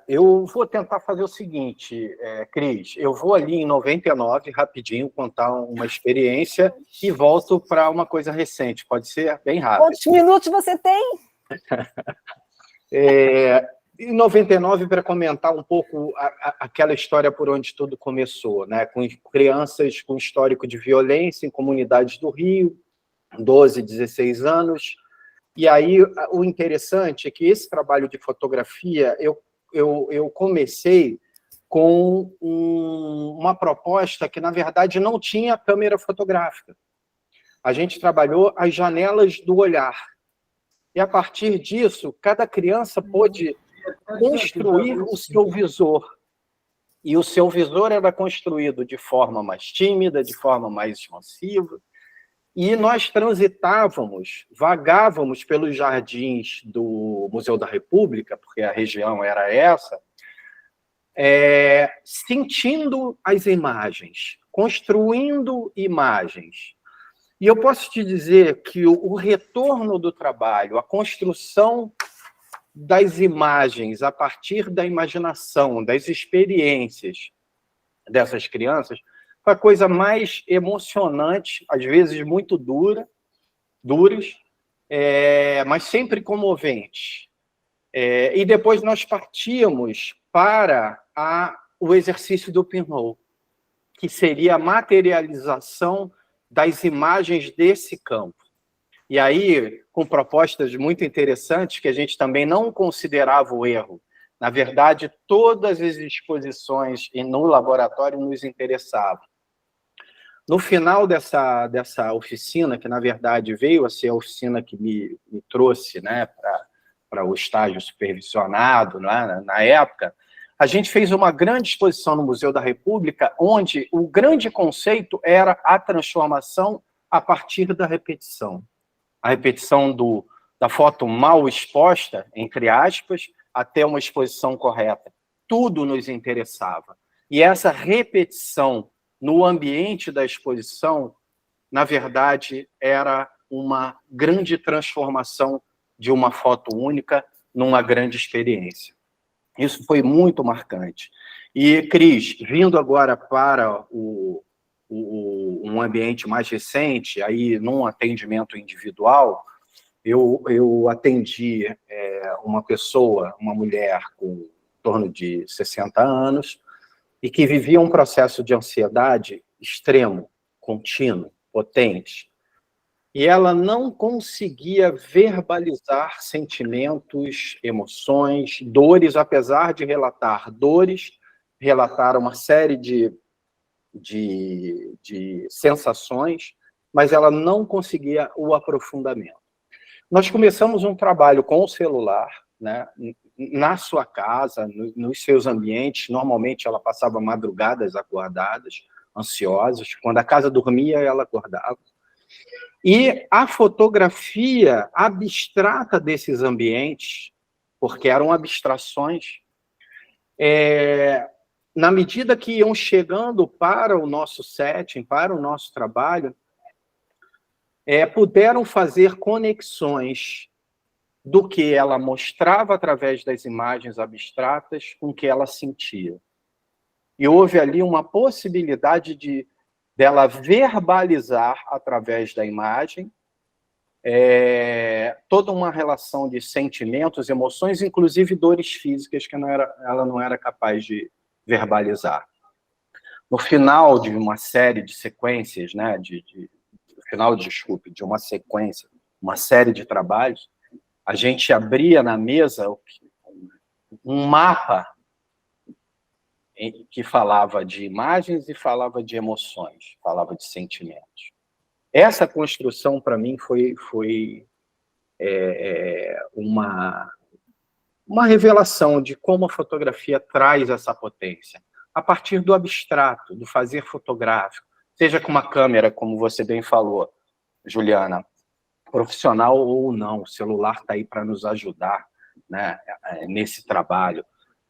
Eu vou tentar fazer o seguinte, Cris, eu vou ali em 99, rapidinho, contar uma experiência e volto para uma coisa recente, pode ser bem rápido. Quantos minutos você tem? Em 99, para comentar um pouco aquela história por onde tudo começou, né? Com crianças com histórico de violência em comunidades do Rio, 12, 16 anos. E aí, o interessante é que esse trabalho de fotografia, eu comecei com uma proposta que, na verdade, não tinha câmera fotográfica. A gente trabalhou as janelas do olhar. E, a partir disso, cada criança pôde construir o seu visor. E o seu visor era construído de forma mais tímida, de forma mais expansiva. E nós vagávamos pelos jardins do Museu da República, porque a região era essa, sentindo as imagens, construindo imagens. E eu posso te dizer que o retorno do trabalho, a construção das imagens a partir da imaginação, das experiências dessas crianças, foi a coisa mais emocionante, às vezes muito duras, mas sempre comovente. E depois nós partíamos para o exercício do pinhole, que seria a materialização das imagens desse campo. E aí, com propostas muito interessantes, que a gente também não considerava o erro. Na verdade, todas as exposições no laboratório nos interessavam. No final dessa oficina, que na verdade veio a ser a oficina que me trouxe, né, para o estágio supervisionado, né, na época, a gente fez uma grande exposição no Museu da República, onde o grande conceito era a transformação a partir da repetição. A repetição da foto mal exposta, entre aspas, até uma exposição correta. Tudo nos interessava. E essa repetição no ambiente da exposição, na verdade, era uma grande transformação de uma foto única numa grande experiência. Isso foi muito marcante. E, Cris, vindo agora para um ambiente mais recente, aí num atendimento individual, eu atendi uma mulher com em torno de 60 anos, e que vivia um processo de ansiedade extremo, contínuo, potente. E ela não conseguia verbalizar sentimentos, emoções, dores, apesar de relatar dores, relatar uma série de sensações, mas ela não conseguia o aprofundamento. Nós começamos um trabalho com o celular, né, na sua casa, nos seus ambientes. Normalmente ela passava madrugadas acordadas, ansiosas. Quando a casa dormia, ela acordava. E a fotografia abstrata desses ambientes, porque eram abstrações, na medida que iam chegando para o nosso setting, para o nosso trabalho, puderam fazer conexões do que ela mostrava através das imagens abstratas com o que ela sentia. E houve ali uma possibilidade dela verbalizar através da imagem toda uma relação de sentimentos, emoções, inclusive dores físicas que ela não era capaz de verbalizar. No final de uma série de sequências, né, de uma sequência, uma série de trabalhos, a gente abria na mesa um mapa que falava de imagens e falava de emoções, falava de sentimentos. Essa construção, para mim, foi uma revelação de como a fotografia traz essa potência, a partir do abstrato, do fazer fotográfico, seja com uma câmera, como você bem falou, Juliana, profissional ou não, o celular está aí para nos ajudar, né, nesse trabalho,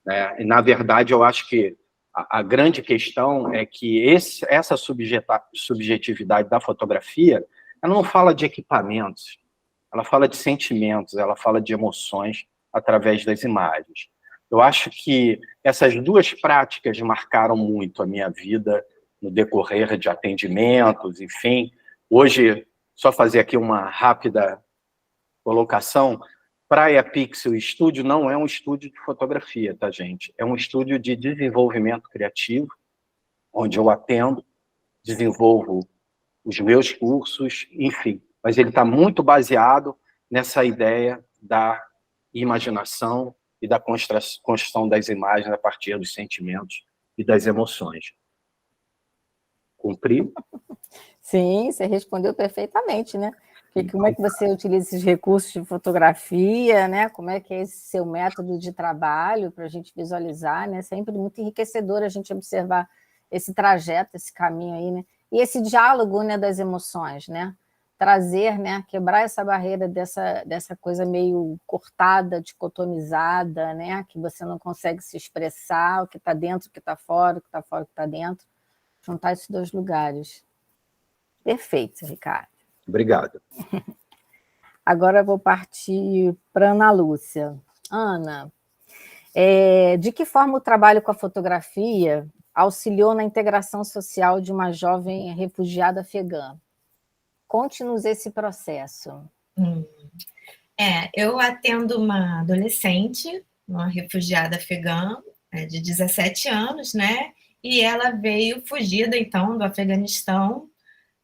né? E, na verdade, eu acho que a grande questão é que essa subjetividade da fotografia, ela não fala de equipamentos, ela fala de sentimentos, ela fala de emoções através das imagens. Eu acho que essas duas práticas marcaram muito a minha vida no decorrer de atendimentos, enfim. Hoje, só fazer aqui uma rápida colocação, Praia Pixel Estúdio não é um estúdio de fotografia, tá, gente? É um estúdio de desenvolvimento criativo, onde eu atendo, desenvolvo os meus cursos, enfim. Mas ele está muito baseado nessa ideia da imaginação e da construção das imagens a partir dos sentimentos e das emoções. Cumpri? Sim, você respondeu perfeitamente, né? Porque como é que você utiliza esses recursos de fotografia, né? Como é que é esse seu método de trabalho para a gente visualizar, né? Sempre muito enriquecedor a gente observar esse trajeto, esse caminho aí, né? E esse diálogo, né, das emoções, né? Trazer, né? Quebrar essa barreira dessa coisa meio cortada, dicotomizada, né? Que você não consegue se expressar, o que está dentro, o que está fora, o que está fora, o que está dentro. Juntar esses dois lugares. Perfeito, Ricardo. Obrigado. Agora eu vou partir para Ana Lúcia. Ana, de que forma o trabalho com a fotografia auxiliou na integração social de uma jovem refugiada afegã? Conte-nos esse processo. Eu atendo uma adolescente, uma refugiada afegã, de 17 anos, né? E ela veio fugida, então, do Afeganistão,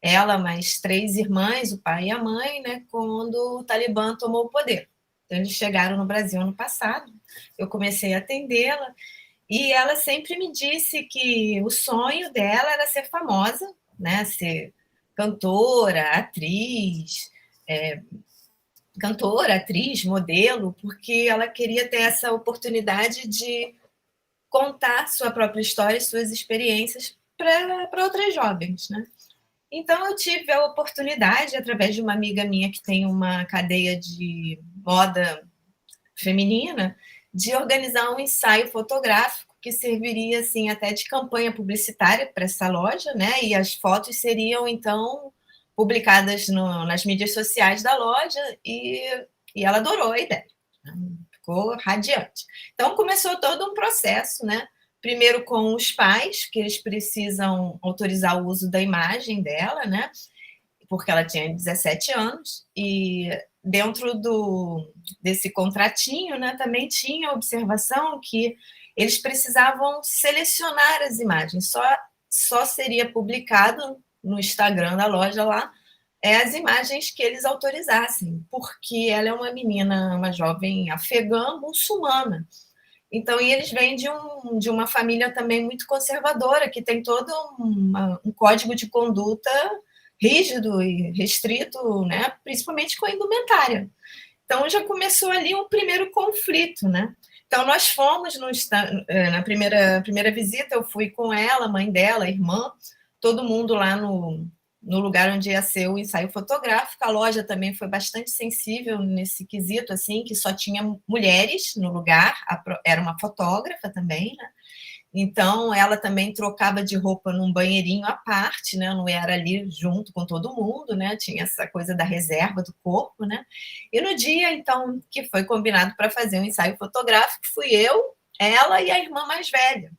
ela mais 3 irmãs, o pai e a mãe, né, quando o Talibã tomou o poder. Então, eles chegaram no Brasil ano passado, eu comecei a atendê-la, e ela sempre me disse que o sonho dela era ser famosa, né, ser cantora, atriz, modelo, porque ela queria ter essa oportunidade de contar sua própria história, suas experiências para outras jovens, né? Então, eu tive a oportunidade, através de uma amiga minha que tem uma cadeia de moda feminina, de organizar um ensaio fotográfico que serviria, assim, até de campanha publicitária para essa loja, né? E as fotos seriam, então, publicadas nas mídias sociais da loja e ela adorou a ideia. Ficou radiante. Então, começou todo um processo, né? Primeiro com os pais, que eles precisam autorizar o uso da imagem dela, né? Porque ela tinha 17 anos, e dentro desse contratinho, né, também tinha a observação que eles precisavam selecionar as imagens, só seria publicado no Instagram da loja lá as imagens que eles autorizassem, porque ela é uma menina, uma jovem afegã muçulmana. Então, e eles vêm de uma família também muito conservadora, que tem todo um código de conduta rígido e restrito, né? Principalmente com a indumentária. Então, já começou ali um primeiro conflito, né? Então, nós fomos na primeira visita, eu fui com ela, a mãe dela, a irmã, todo mundo lá no lugar onde ia ser o ensaio fotográfico. A loja também foi bastante sensível nesse quesito, assim, que só tinha mulheres no lugar, era uma fotógrafa também, né? Então, ela também trocava de roupa num banheirinho à parte, né? Não era ali junto com todo mundo, né? Tinha essa coisa da reserva do corpo, né? E no dia, então, que foi combinado para fazer um ensaio fotográfico, fui eu, ela e a irmã mais velha,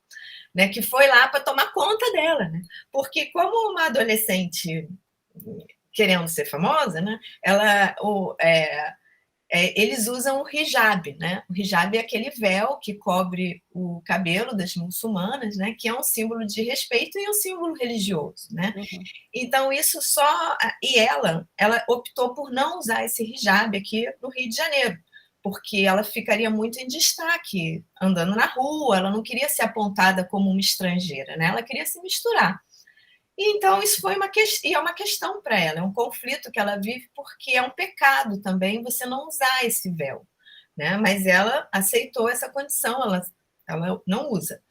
né, que foi lá para tomar conta dela, né? Porque como uma adolescente querendo ser famosa, né, eles usam o hijab, né? O hijab é aquele véu que cobre o cabelo das muçulmanas, né, que é um símbolo de respeito e um símbolo religioso, né? Uhum. Então isso e ela optou por não usar esse hijab aqui no Rio de Janeiro, porque ela ficaria muito em destaque andando na rua, ela não queria ser apontada como uma estrangeira, né? Ela queria se misturar. E então isso foi é uma questão para ela, é um conflito que ela vive, porque é um pecado também você não usar esse véu, né? Mas ela aceitou essa condição, ela não usa.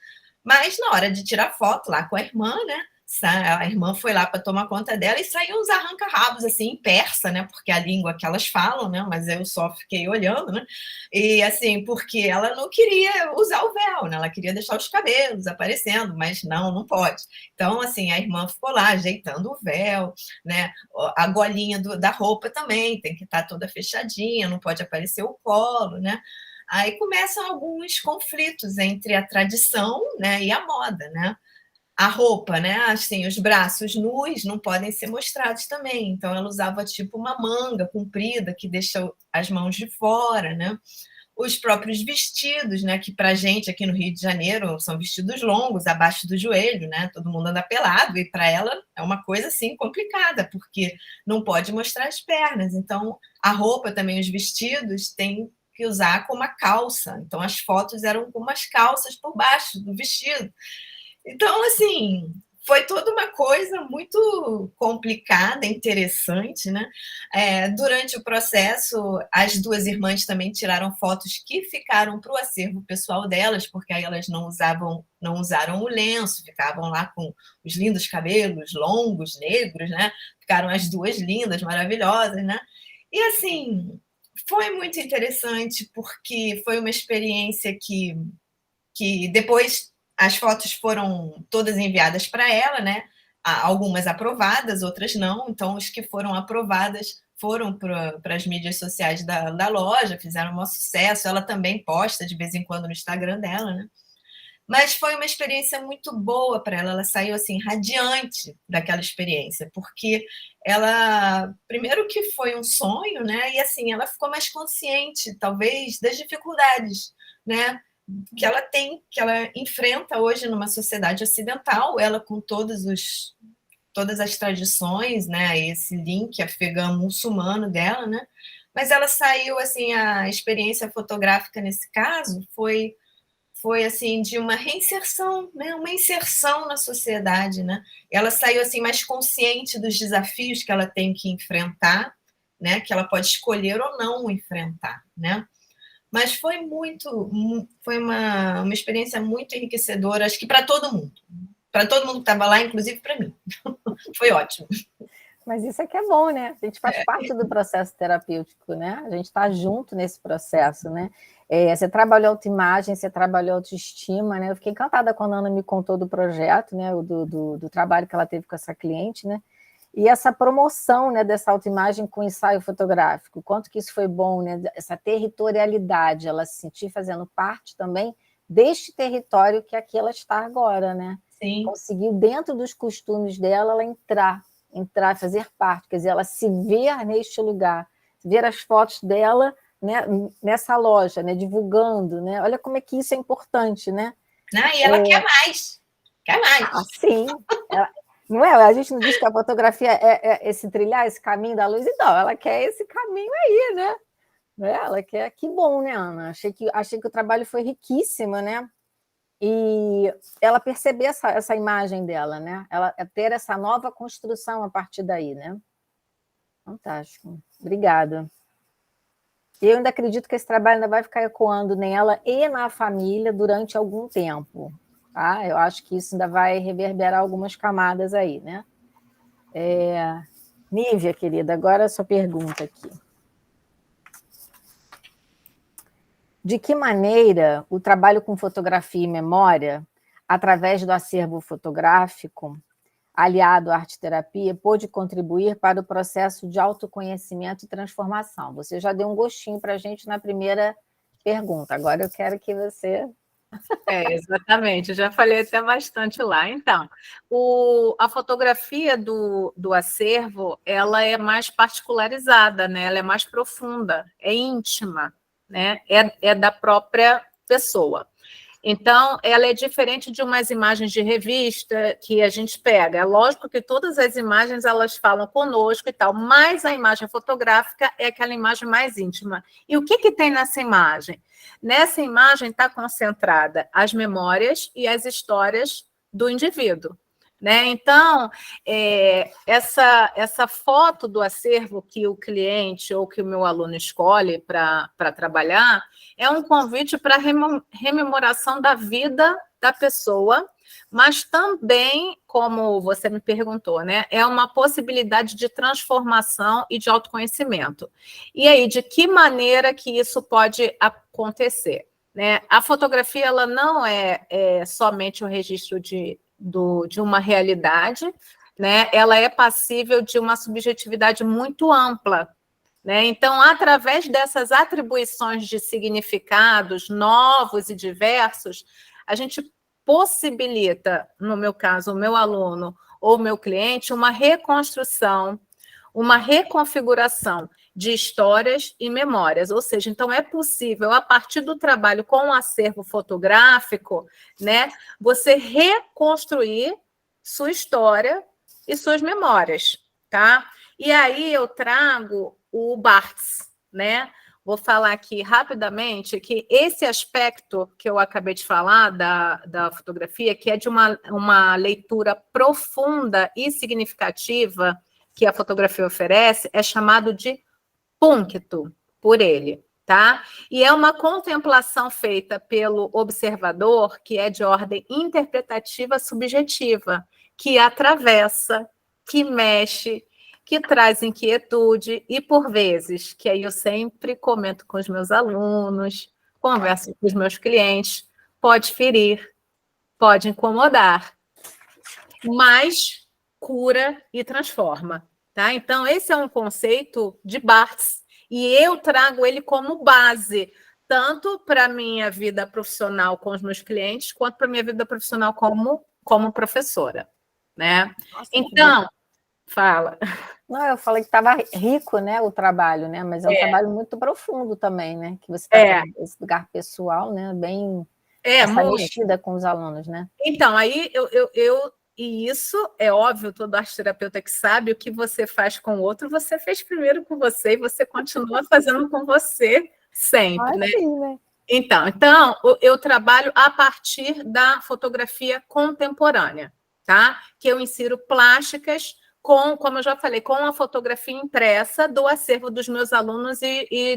Mas na hora de tirar foto lá com a irmã, né? A irmã foi lá para tomar conta dela e saiu uns arranca-rabos assim em persa, né? Porque a língua que elas falam, né? Mas eu só fiquei olhando, né? E assim, porque ela não queria usar o véu, né? Ela queria deixar os cabelos aparecendo, mas não pode. Então, assim, a irmã ficou lá ajeitando o véu, né? A golinha da roupa também tem que estar toda fechadinha, não pode aparecer o colo, né? Aí começam alguns conflitos entre a tradição, né, e a moda, né? A roupa, né? Assim, os braços nus não podem ser mostrados também. Então, ela usava tipo uma manga comprida que deixa as mãos de fora, né? Os próprios vestidos, né? Que para gente aqui no Rio de Janeiro são vestidos longos, abaixo do joelho, né? Todo mundo anda pelado e para ela é uma coisa assim complicada, porque não pode mostrar as pernas. Então, a roupa também, os vestidos, tem que usar com uma calça. Então, as fotos eram com umas calças por baixo do vestido. Então, assim, foi toda uma coisa muito complicada, interessante, né? Durante o processo, as duas irmãs também tiraram fotos que ficaram para o acervo pessoal delas, porque aí elas não usaram o lenço, ficavam lá com os lindos cabelos longos, negros, né? Ficaram as duas lindas, maravilhosas, né? E assim, foi muito interessante, porque foi uma experiência que depois as fotos foram todas enviadas para ela, né? Algumas aprovadas, outras não. Então, os que foram aprovadas foram para as mídias sociais da loja, fizeram um maior sucesso. Ela também posta de vez em quando no Instagram dela, né? Mas foi uma experiência muito boa para ela. Ela saiu assim radiante daquela experiência, porque ela, primeiro que foi um sonho, né? E assim, ela ficou mais consciente, talvez, das dificuldades, né? Que ela tem, que ela enfrenta hoje numa sociedade ocidental, ela com todas as tradições, né? Esse link afegão muçulmano dela, né? Mas ela saiu assim, a experiência fotográfica nesse caso foi assim de uma reinserção, né? Uma inserção na sociedade, né? Ela saiu assim mais consciente dos desafios que ela tem que enfrentar, né? Que ela pode escolher ou não enfrentar, né? Mas foi uma experiência muito enriquecedora, acho que para todo mundo que estava lá, inclusive para mim. Foi ótimo. Mas isso é que é bom, né? A gente faz parte do processo terapêutico, né? A gente está junto nesse processo, né? Você trabalhou autoimagem, você trabalhou autoestima, né? Eu fiquei encantada quando a Ana me contou do projeto, né? Do trabalho que ela teve com essa cliente, né? E essa promoção, né, dessa autoimagem com ensaio fotográfico, quanto que isso foi bom, né? Essa territorialidade, ela se sentir fazendo parte também deste território que aqui ela está agora, né? Sim. Conseguiu, dentro dos costumes dela, ela entrar, fazer parte, quer dizer, ela se ver neste lugar, ver as fotos dela, né, nessa loja, né, divulgando, né? Olha como é que isso é importante, né? E ela quer mais. Sim. Não é? A gente não diz que a fotografia é esse trilhar, esse caminho da luz, então, ela quer esse caminho aí, né? Ela quer, que bom, né, Ana? Achei que o trabalho foi riquíssimo, né? E ela perceber essa imagem dela, né? Ela ter essa nova construção a partir daí, né? Fantástico. Obrigada. Eu ainda acredito que esse trabalho ainda vai ficar ecoando nela e na família durante algum tempo. Tá? Eu acho que isso ainda vai reverberar algumas camadas aí, né? Nívia, querida, agora a sua pergunta aqui. De que maneira o trabalho com fotografia e memória, através do acervo fotográfico, aliado à arte-terapia, pôde contribuir para o processo de autoconhecimento e transformação? Você já deu um gostinho para a gente na primeira pergunta, agora eu quero que você... Exatamente, já falei até bastante lá. Então, a fotografia do acervo, ela é mais particularizada, né? Ela é mais profunda, é íntima, né? É da própria pessoa. Então, ela é diferente de umas imagens de revista que a gente pega. É lógico que todas as imagens, elas falam conosco e tal, mas a imagem fotográfica é aquela imagem mais íntima. E o que tem nessa imagem? Nessa imagem está concentrada as memórias e as histórias do indivíduo. né? Então, essa foto do acervo que o cliente ou que o meu aluno escolhe para trabalhar é um convite para rememoração da vida da pessoa, mas também, como você me perguntou, né, é uma possibilidade de transformação e de autoconhecimento. E aí, de que maneira que isso pode acontecer? Né? A fotografia ela não é somente o registro de uma realidade, né? Ela é passível de uma subjetividade muito ampla. Né? Então, através dessas atribuições de significados novos e diversos, a gente possibilita, no meu caso, o meu aluno ou o meu cliente, uma reconstrução, uma reconfiguração de histórias e memórias. Ou seja, então é possível, a partir do trabalho com o acervo fotográfico, né, você reconstruir sua história e suas memórias, tá? E aí eu trago o Barthes, né? Vou falar aqui rapidamente que esse aspecto que eu acabei de falar da fotografia, que é de uma leitura profunda e significativa que a fotografia oferece, é chamado de puncto por ele, tá? E é uma contemplação feita pelo observador que é de ordem interpretativa subjetiva, que atravessa, que mexe, que traz inquietude e, por vezes, que aí eu sempre comento com os meus alunos, converso com os meus clientes, pode ferir, pode incomodar, mas cura e transforma. Tá? Então, esse é um conceito de Barthes, e eu trago ele como base, tanto para a minha vida profissional com os meus clientes, quanto para a minha vida profissional como professora. Né? Nossa, então, fala. Não, eu falei que estava rico, né, o trabalho, né? Mas é um trabalho muito profundo também, né? Que você está esse lugar pessoal, né? Bem essa mexida com os alunos, né? Então, aí e isso é óbvio, todo arte-terapeuta que sabe, o que você faz com o outro, você fez primeiro com você e você continua fazendo com você sempre, né? Sim, né? Então, eu trabalho a partir da fotografia contemporânea, tá? Que eu insiro plásticas como eu já falei, com a fotografia impressa do acervo dos meus alunos e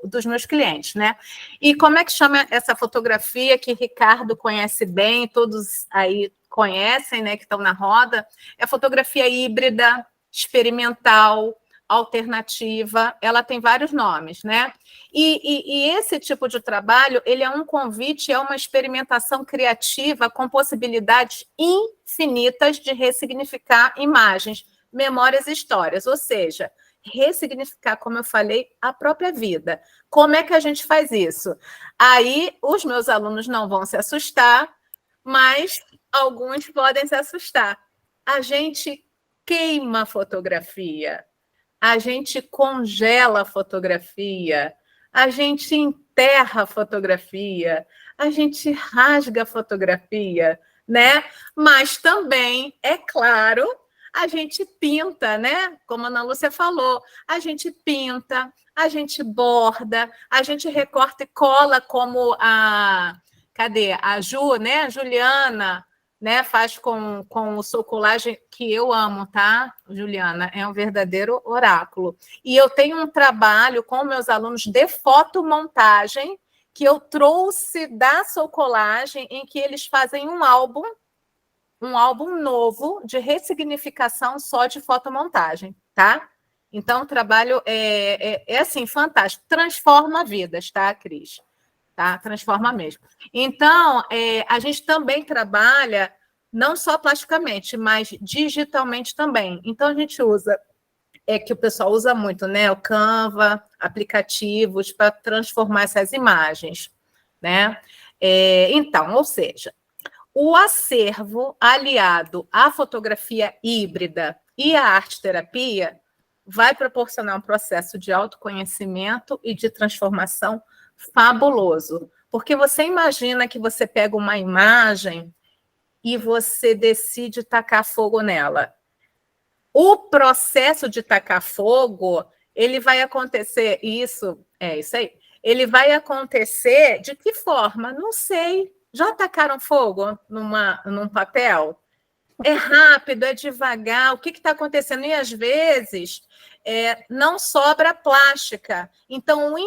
dos meus clientes, né? E como é que chama essa fotografia que Ricardo conhece bem, todos aí conhecem, né, que estão na roda? É fotografia híbrida, experimental, alternativa, ela tem vários nomes, né? E esse tipo de trabalho, ele é um convite, é uma experimentação criativa com possibilidades infinitas de ressignificar imagens, memórias e histórias, ou seja, ressignificar, como eu falei, a própria vida. Como é que a gente faz isso? Aí os meus alunos não vão se assustar, mas alguns podem se assustar. A gente queima a fotografia, a gente congela a fotografia, a gente enterra a fotografia, a gente rasga a fotografia, né? Mas também, é claro, a gente pinta, né? Como a Ana Lúcia falou, a gente pinta, a gente borda, a gente recorta e cola como cadê? A Ju, né? A Juliana, né, faz com o Socolagem, que eu amo, tá, Juliana? É um verdadeiro oráculo. E eu tenho um trabalho com meus alunos de fotomontagem que eu trouxe da Socolagem, em que eles fazem um álbum novo de ressignificação só de fotomontagem, tá? Então, o trabalho é assim, fantástico. Transforma vidas, tá, Cris? Tá? Transforma mesmo. Então, a gente também trabalha não só plasticamente, mas digitalmente também. Então, a gente usa, que o pessoal usa muito, né? O Canva, aplicativos para transformar essas imagens, né? Então, ou seja, o acervo aliado à fotografia híbrida e à arte-terapia vai proporcionar um processo de autoconhecimento e de transformação fabuloso, porque você imagina que você pega uma imagem e você decide tacar fogo nela. O processo de tacar fogo, ele vai acontecer, isso aí, ele vai acontecer de que forma? Não sei. Já tacaram fogo num papel? É rápido, é devagar, o que está acontecendo? E, às vezes, não sobra plástica. Então, o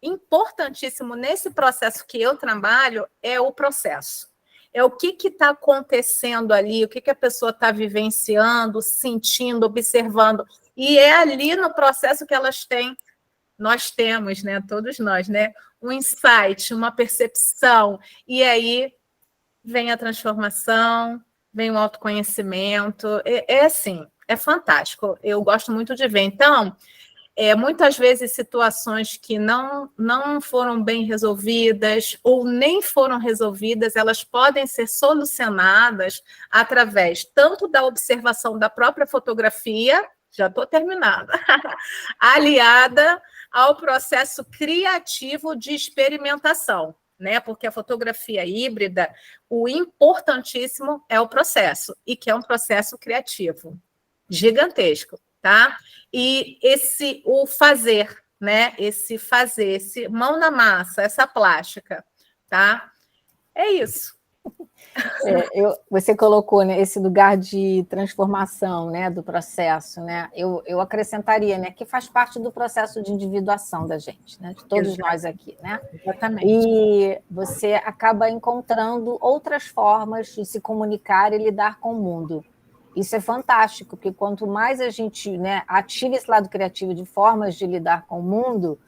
importantíssimo nesse processo que eu trabalho é o processo. É o que está acontecendo ali, o que a pessoa está vivenciando, sentindo, observando. E é ali no processo que nós temos, né, todos nós, né, um insight, uma percepção, e aí vem a transformação, vem o autoconhecimento. É assim, é fantástico. Eu gosto muito de ver. Então, muitas vezes situações que não foram bem resolvidas ou nem foram resolvidas, elas podem ser solucionadas através tanto da observação da própria fotografia, já estou terminando, aliada ao processo criativo de experimentação, né? Porque a fotografia híbrida, o importantíssimo é o processo, e que é um processo criativo, gigantesco. Tá? E o fazer, né? Esse mão na massa, essa plástica, tá? É isso. Você colocou, né, esse lugar de transformação, né, do processo, né? Eu acrescentaria, né, que faz parte do processo de individuação da gente, né, de todos nós aqui, né? Exatamente. E você acaba encontrando outras formas de se comunicar e lidar com o mundo. Isso é fantástico, porque quanto mais a gente, né, ativa esse lado criativo de formas de lidar com o mundo,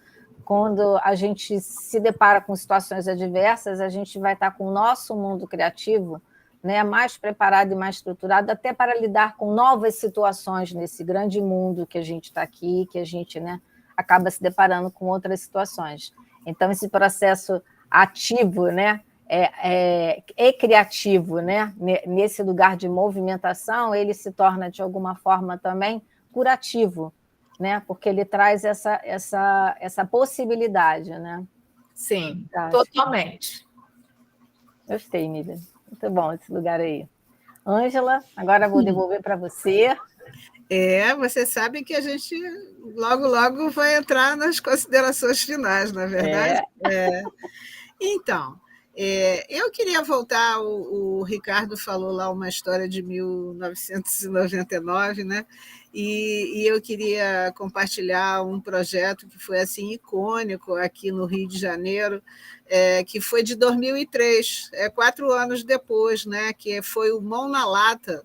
quando a gente se depara com situações adversas, a gente vai estar com o nosso mundo criativo, né, mais preparado e mais estruturado, até para lidar com novas situações nesse grande mundo que a gente está aqui, que a gente, né, acaba se deparando com outras situações. Então, esse processo ativo, né, criativo, né? Nesse lugar de movimentação, ele se torna, de alguma forma, também curativo, né? Porque ele traz essa possibilidade, né? Sim, totalmente. Gostei, Nívia. Muito bom esse lugar aí. Ângela, agora vou devolver para você. Você sabe que a gente logo, logo vai entrar nas considerações finais, não é verdade? Então, eu queria voltar, o Ricardo falou lá uma história de 1999, né? E eu queria compartilhar um projeto que foi assim icônico aqui no Rio de Janeiro, que foi de 2003, 4 anos depois, né? Que foi o Mão na Lata,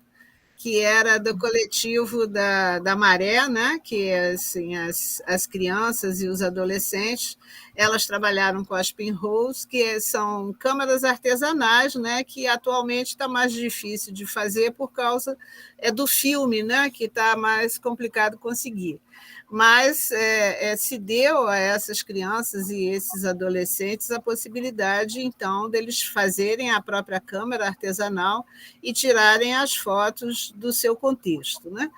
que era do coletivo da Maré, né? Que assim, as crianças e os adolescentes, elas trabalharam com as pinholes, que são câmaras artesanais, né? Que atualmente está mais difícil de fazer por causa do filme, né? Que está mais complicado conseguir. Mas se deu a essas crianças e esses adolescentes a possibilidade, então, deles fazerem a própria câmara artesanal e tirarem as fotos do seu contexto, né?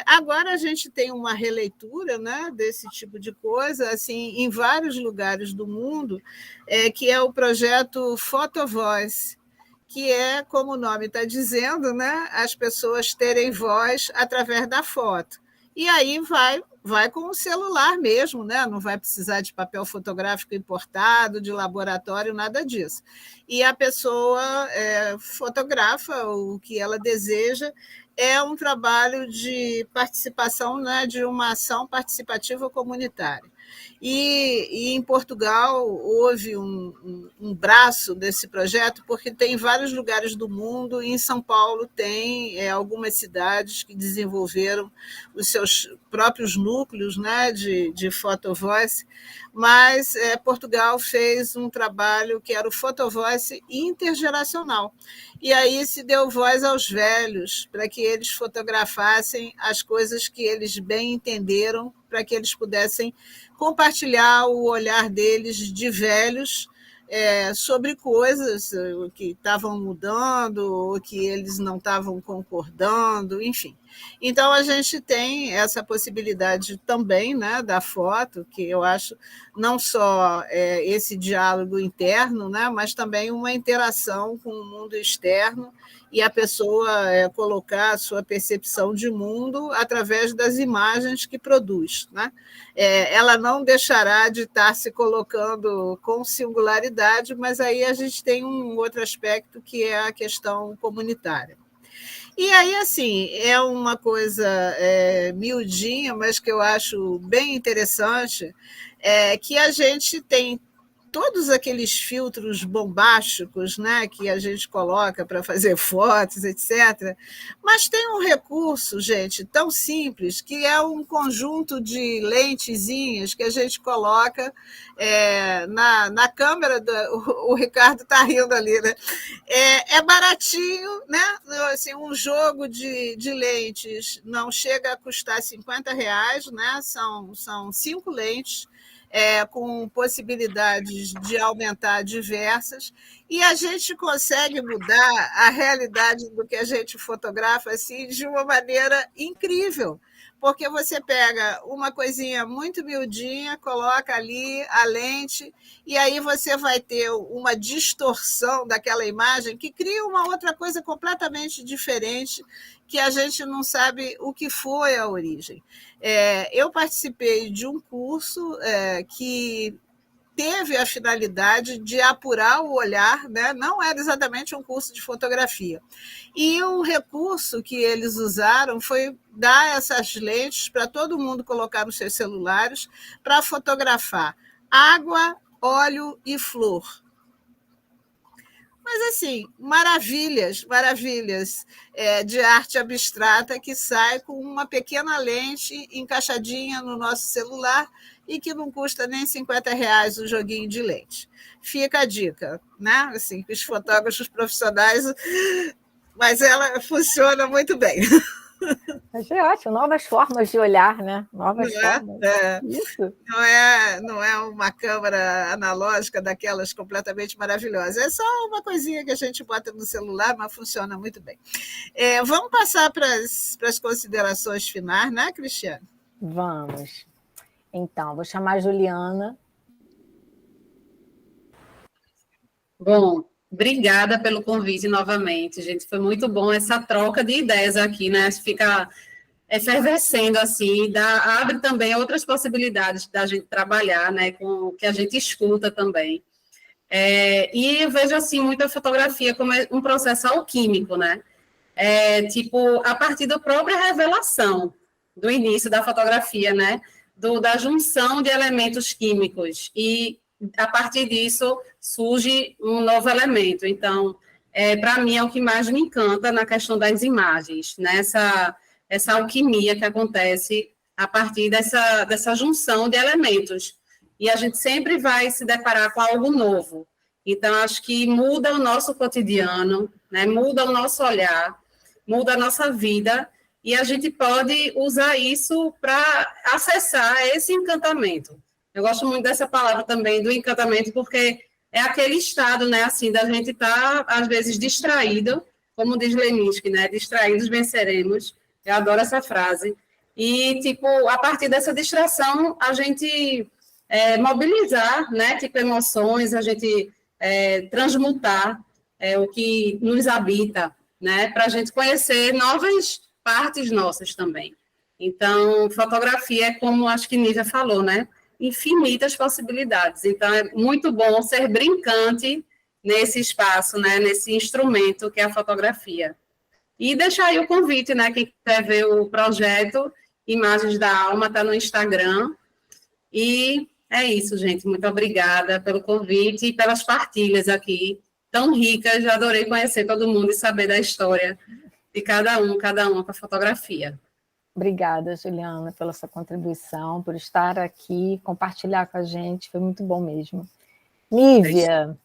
Agora a gente tem uma releitura, né, desse tipo de coisa assim, em vários lugares do mundo, que é o projeto Photovoice, que é, como o nome está dizendo, né, as pessoas terem voz através da foto. E aí vai com o celular mesmo, né? Não vai precisar de papel fotográfico importado, de laboratório, nada disso. E a pessoa fotografa o que ela deseja. É um trabalho de participação, né, de uma ação participativa comunitária. E em Portugal houve um braço desse projeto, porque tem em vários lugares do mundo, e em São Paulo tem algumas cidades que desenvolveram os seus próprios núcleos, né, de Photovoice, mas Portugal fez um trabalho que era o Photovoice intergeracional. E aí se deu voz aos velhos, para que eles fotografassem as coisas que eles bem entenderam, para que eles pudessem compartilhar o olhar deles de velhos sobre coisas que estavam mudando, ou que eles não estavam concordando, enfim. Então, a gente tem essa possibilidade também, né, da foto, que eu acho não só esse diálogo interno, né, mas também uma interação com o mundo externo e a pessoa colocar a sua percepção de mundo através das imagens que produz, né? Ela não deixará de estar se colocando com singularidade, mas aí a gente tem um outro aspecto que é a questão comunitária. E aí, assim, é uma coisa miudinha, mas que eu acho bem interessante, que a gente tem todos aqueles filtros bombásticos, né, que a gente coloca para fazer fotos, etc. Mas tem um recurso, gente, tão simples, que é um conjunto de lentezinhas que a gente coloca na câmera. O Ricardo está rindo ali, né? É baratinho, né? Assim, um jogo de lentes não chega a custar R$50, né? São 5 lentes, com possibilidades de aumentar diversas, e a gente consegue mudar a realidade do que a gente fotografa assim, de uma maneira incrível, porque você pega uma coisinha muito miudinha, coloca ali a lente, e aí você vai ter uma distorção daquela imagem que cria uma outra coisa completamente diferente, que a gente não sabe o que foi a origem. Eu participei de um curso que teve a finalidade de apurar o olhar, né? Não era exatamente um curso de fotografia. E o recurso que eles usaram foi dar essas lentes para todo mundo colocar nos seus celulares para fotografar água, óleo e flor. Mas, assim, maravilhas de arte abstrata que sai com uma pequena lente encaixadinha no nosso celular e que não custa nem R$50 o joguinho de lente. Fica a dica, né? Assim, os fotógrafos profissionais, mas ela funciona muito bem. Mas é ótimo, novas formas de olhar, né? Novas formas. Isso. Não é uma câmera analógica daquelas completamente maravilhosas. É só uma coisinha que a gente bota no celular, mas funciona muito bem. Vamos passar para as considerações finais, né, Cristiane? Vamos. Então, vou chamar a Juliana. Bom, obrigada pelo convite novamente, gente. Foi muito bom essa troca de ideias aqui, né? Fica efervescendo assim, abre também outras possibilidades da gente trabalhar, né? Com o que a gente escuta também. E eu vejo assim muita fotografia como um processo alquímico, né? Tipo, a partir da própria revelação do início da fotografia, né? Da junção de elementos químicos, e a partir disso surge um novo elemento. Então, para mim, é o que mais me encanta na questão das imagens, né? Essa alquimia que acontece a partir dessa junção de elementos. E a gente sempre vai se deparar com algo novo. Então, acho que muda o nosso cotidiano, né? Muda o nosso olhar, muda a nossa vida, e a gente pode usar isso para acessar esse encantamento. Eu gosto muito dessa palavra também, do encantamento, porque é aquele estado, né, assim, da gente estar, às vezes, distraído, como diz Leminski, né, distraídos venceremos. Eu adoro essa frase. E, tipo, a partir dessa distração, a gente mobilizar, né, tipo, emoções, a gente transmutar o que nos habita, né, para a gente conhecer novas partes nossas também. Então, fotografia é como, acho que Nívia falou, né, infinitas possibilidades. Então, é muito bom ser brincante nesse espaço, né, nesse instrumento que é a fotografia. E deixar aí o convite, né, quem quiser ver o projeto Imagens da Alma, está no Instagram. E é isso, gente. Muito obrigada pelo convite e pelas partilhas aqui, tão ricas. Eu adorei conhecer todo mundo e saber da história de cada uma com a fotografia. Obrigada, Juliana, pela sua contribuição, por estar aqui, compartilhar com a gente. Foi muito bom mesmo. Nívia.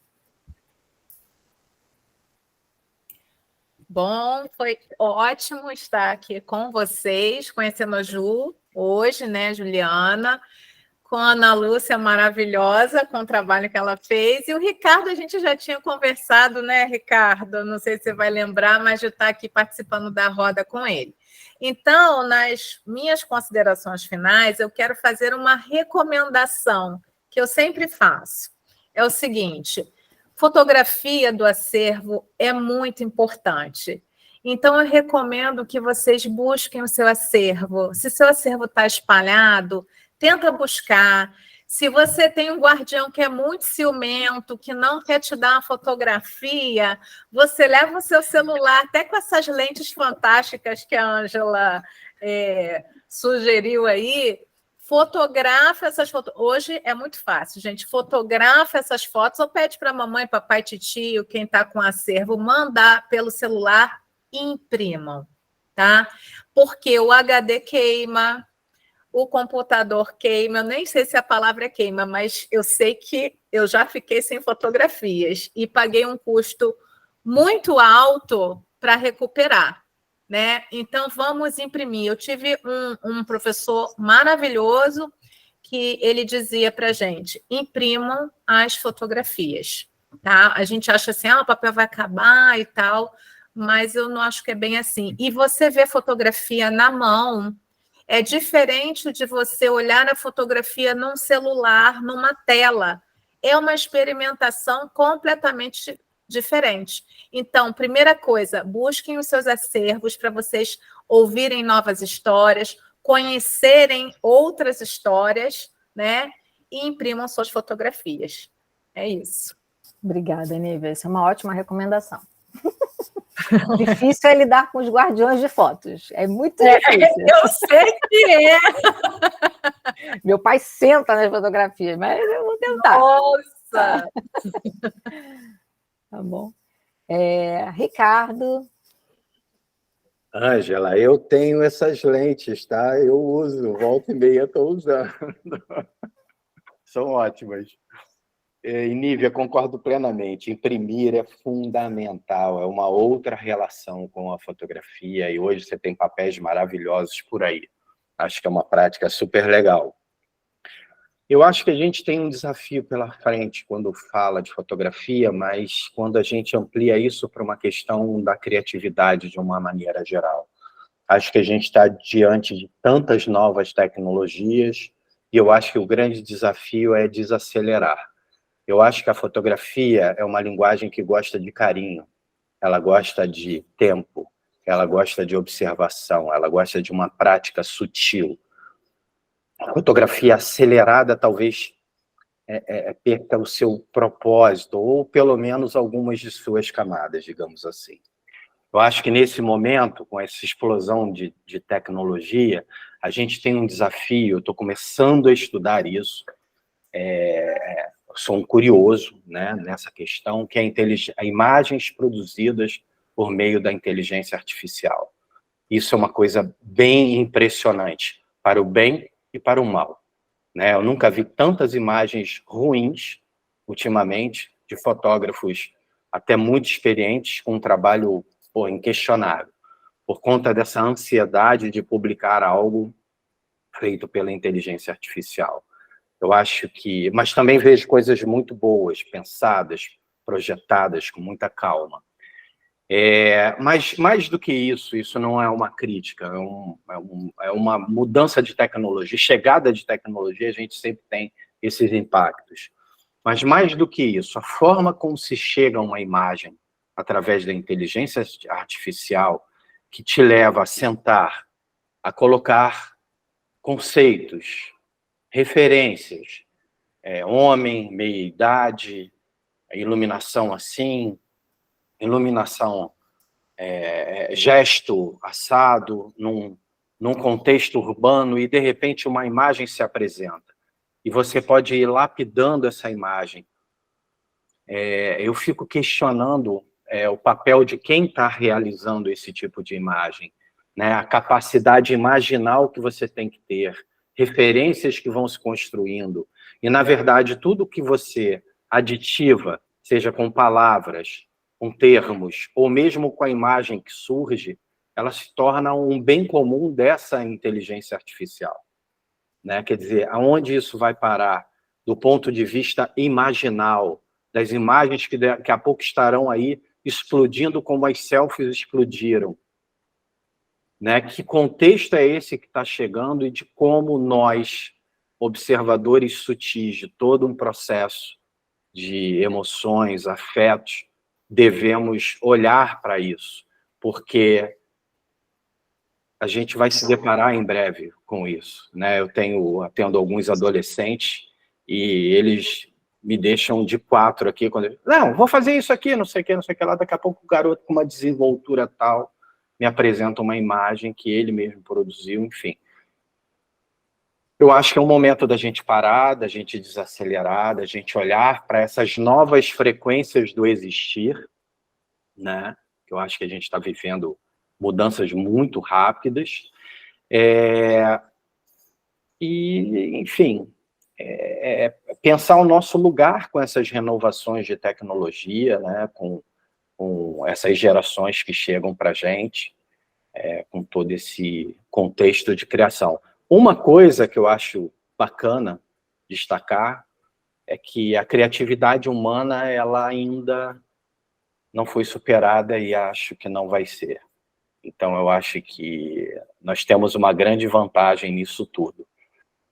Bom, foi ótimo estar aqui com vocês, conhecendo a Ju hoje, né, Juliana, com a Ana Lúcia maravilhosa, com o trabalho que ela fez, e o Ricardo, a gente já tinha conversado, né, Ricardo? Não sei se você vai lembrar, mas de estar aqui participando da roda com ele. Então, nas minhas considerações finais, eu quero fazer uma recomendação que eu sempre faço. É o seguinte: fotografia do acervo é muito importante. Então, eu recomendo que vocês busquem o seu acervo. Se seu acervo está espalhado, tenta buscar. Se você tem um guardião que é muito ciumento, que não quer te dar uma fotografia, você leva o seu celular, até com essas lentes fantásticas que a Ângela sugeriu aí, fotografa essas fotos. Hoje é muito fácil, gente. Fotografa essas fotos ou pede para a mamãe, papai, titio, quem está com acervo, mandar pelo celular e imprimam, tá? Porque o HD queima, o computador queima, eu nem sei se a palavra é queima, mas eu sei que eu já fiquei sem fotografias e paguei um custo muito alto para recuperar, né? Então, vamos imprimir. Eu tive um professor maravilhoso que ele dizia para a gente, imprimam as fotografias, tá? A gente acha assim, o papel vai acabar e tal, mas eu não acho que é bem assim. E você vê fotografia na mão, é diferente de você olhar a fotografia num celular, numa tela. É uma experimentação completamente diferente. Então, primeira coisa, busquem os seus acervos para vocês ouvirem novas histórias, conhecerem outras histórias, né? E imprimam suas fotografias. É isso. Obrigada, Nívia. Essa é uma ótima recomendação. Difícil é lidar com os guardiões de fotos. É muito difícil. Eu sei que é. Meu pai senta nas fotografias, mas eu vou tentar. Nossa! Tá bom. Ricardo. Ângela, eu tenho essas lentes, tá? Eu uso, volta e meia estou usando. São ótimas. E, Nívia, concordo plenamente. Imprimir é fundamental, é uma outra relação com a fotografia, e hoje você tem papéis maravilhosos por aí. Acho que é uma prática super legal. Eu acho que a gente tem um desafio pela frente quando fala de fotografia, mas quando a gente amplia isso para uma questão da criatividade de uma maneira geral. Acho que a gente está diante de tantas novas tecnologias, e eu acho que o grande desafio é desacelerar. Eu acho que a fotografia é uma linguagem que gosta de carinho, ela gosta de tempo, ela gosta de observação, ela gosta de uma prática sutil. A fotografia acelerada talvez perca o seu propósito, ou pelo menos algumas de suas camadas, digamos assim. Eu acho que nesse momento, com essa explosão de tecnologia, a gente tem um desafio, eu estou começando a estudar isso, sou um curioso, né, nessa questão, que é imagens produzidas por meio da inteligência artificial. Isso é uma coisa bem impressionante, para o bem e para o mal, né? Eu nunca vi tantas imagens ruins, ultimamente, de fotógrafos até muito experientes, com um trabalho inquestionável, por conta dessa ansiedade de publicar algo feito pela inteligência artificial. Eu acho que... Mas também vejo coisas muito boas, pensadas, projetadas com muita calma. Mas mais do que isso não é uma crítica, é uma mudança de tecnologia, chegada de tecnologia, a gente sempre tem esses impactos. Mas mais do que isso, a forma como se chega a uma imagem através da inteligência artificial, que te leva a sentar, a colocar conceitos, referências, homem, meia-idade, iluminação assim, iluminação, gesto assado, num contexto urbano, e de repente uma imagem se apresenta. E você pode ir lapidando essa imagem. Eu fico questionando o papel de quem está realizando esse tipo de imagem, né? A capacidade imaginal que você tem que ter, referências que vão se construindo, e, na verdade, tudo que você aditiva, seja com palavras, com termos, ou mesmo com a imagem que surge, ela se torna um bem comum dessa inteligência artificial, né? Quer dizer, aonde isso vai parar do ponto de vista imaginal, das imagens que daqui a pouco estarão aí explodindo como as selfies explodiram, né? Que contexto é esse que está chegando e de como nós, observadores sutis de todo um processo, de emoções, afetos, devemos olhar para isso, porque a gente vai se deparar em breve com isso, né? Eu atendo alguns adolescentes e eles me deixam de quatro aqui, não, vou fazer isso aqui, não sei o que lá, daqui a pouco o garoto com uma desenvoltura tal me apresenta uma imagem que ele mesmo produziu, enfim. Eu acho que é um momento da gente parar, da gente desacelerar, da gente olhar para essas novas frequências do existir, né? Eu acho que a gente está vivendo mudanças muito rápidas. Enfim, pensar o nosso lugar com essas renovações de tecnologia, né? Com essas gerações que chegam para a gente, com todo esse contexto de criação. Uma coisa que eu acho bacana destacar é que a criatividade humana ela ainda não foi superada e acho que não vai ser. Então, eu acho que nós temos uma grande vantagem nisso tudo.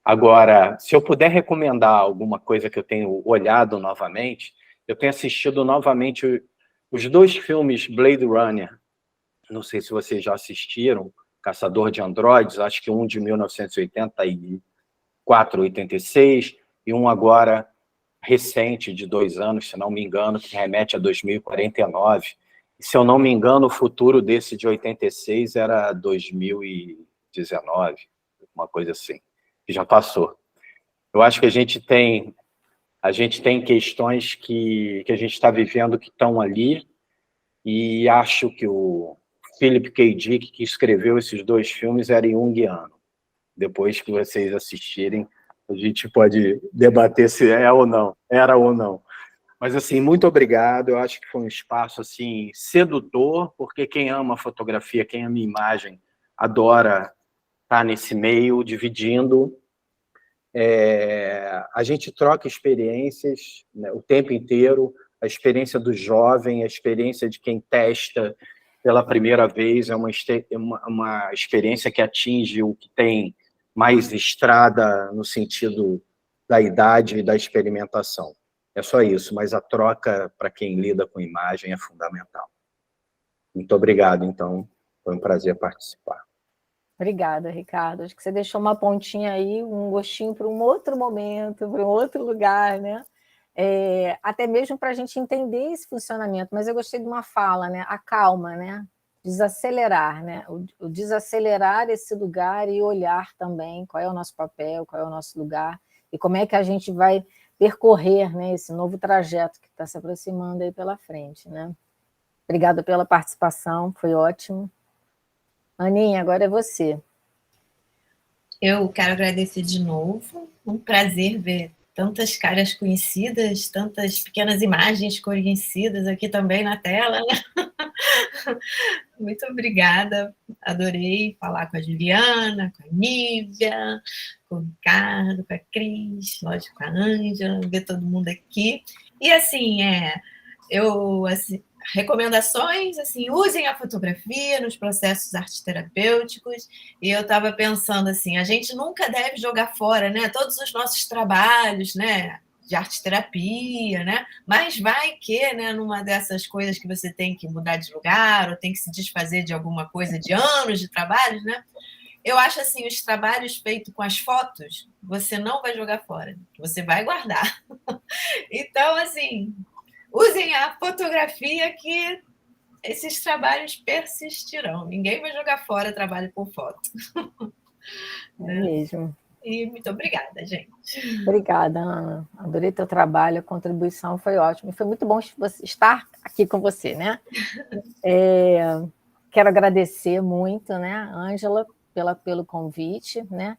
Agora, se eu puder recomendar alguma coisa que eu tenho olhado novamente, eu tenho assistido novamente os 2 filmes Blade Runner. Não sei se vocês já assistiram, Caçador de Androides, acho que um de 1984, 86, e um agora recente, de 2 anos, se não me engano, que remete a 2049. E, se eu não me engano, o futuro desse de 86 era 2019, uma coisa assim, que já passou. Eu acho que a gente tem questões que a gente está vivendo que estão ali, e acho que o Philip K. Dick, que escreveu esses 2 filmes, era junguiano. Depois que vocês assistirem, a gente pode debater se é ou não, era ou não. Mas, assim, muito obrigado. Eu acho que foi um espaço assim, sedutor, porque quem ama fotografia, quem ama imagem, adora estar nesse meio, dividindo. A gente troca experiências, né, o tempo inteiro, a experiência do jovem, a experiência de quem testa pela primeira vez, é uma experiência que atinge o que tem mais estrada no sentido da idade e da experimentação. É só isso, mas a troca para quem lida com imagem é fundamental. Muito obrigado, então, foi um prazer participar. Obrigada, Ricardo. Acho que você deixou uma pontinha aí, um gostinho para um outro momento, para um outro lugar, né? Até mesmo para a gente entender esse funcionamento. Mas eu gostei de uma fala, né? A calma, né? Desacelerar, né? O desacelerar esse lugar e olhar também qual é o nosso papel, qual é o nosso lugar e como é que a gente vai percorrer, né, esse novo trajeto que está se aproximando aí pela frente, né? Obrigada pela participação, foi ótimo. Aninha, agora é você. Eu quero agradecer de novo, um prazer ver tantas caras conhecidas, tantas pequenas imagens conhecidas aqui também na tela, né? Muito obrigada, adorei falar com a Juliana, com a Nívia, com o Ricardo, com a Cris, lógico, com a Ângela, ver todo mundo aqui. E assim, recomendações, assim, usem a fotografia nos processos arte-terapêuticos. E eu estava pensando assim, a gente nunca deve jogar fora, né, todos os nossos trabalhos, né, de arte-terapia, né? Mas vai que, né, numa dessas coisas que você tem que mudar de lugar ou tem que se desfazer de alguma coisa de anos de trabalho, né? Eu acho assim, os trabalhos feitos com as fotos, você não vai jogar fora, você vai guardar. Então, assim, usem a fotografia que esses trabalhos persistirão. Ninguém vai jogar fora trabalho com foto. É mesmo. E muito obrigada, gente. Obrigada, Ana. Adorei teu trabalho, a contribuição foi ótima. Foi muito bom estar aqui com você, né? Quero agradecer muito, né, Ângela, pelo convite, né?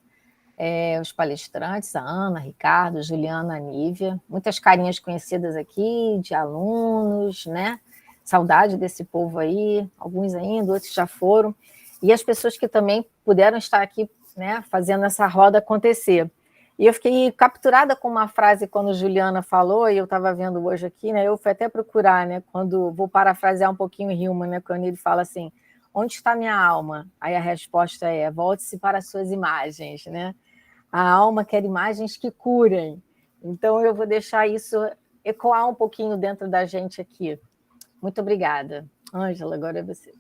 Os palestrantes, a Ana, Ricardo, Juliana, a Nívia, muitas carinhas conhecidas aqui, de alunos, né? Saudade desse povo aí, alguns ainda, outros já foram, e as pessoas que também puderam estar aqui, né, fazendo essa roda acontecer. E eu fiquei capturada com uma frase quando Juliana falou, e eu estava vendo hoje aqui, né? Eu fui até procurar, né? Quando vou parafrasear um pouquinho Hillman, né? Quando ele fala assim: onde está minha alma? Aí a resposta é: volte-se para as suas imagens, né? A alma quer imagens que curem. Então eu vou deixar isso ecoar um pouquinho dentro da gente aqui. Muito obrigada. Ângela, agora é você.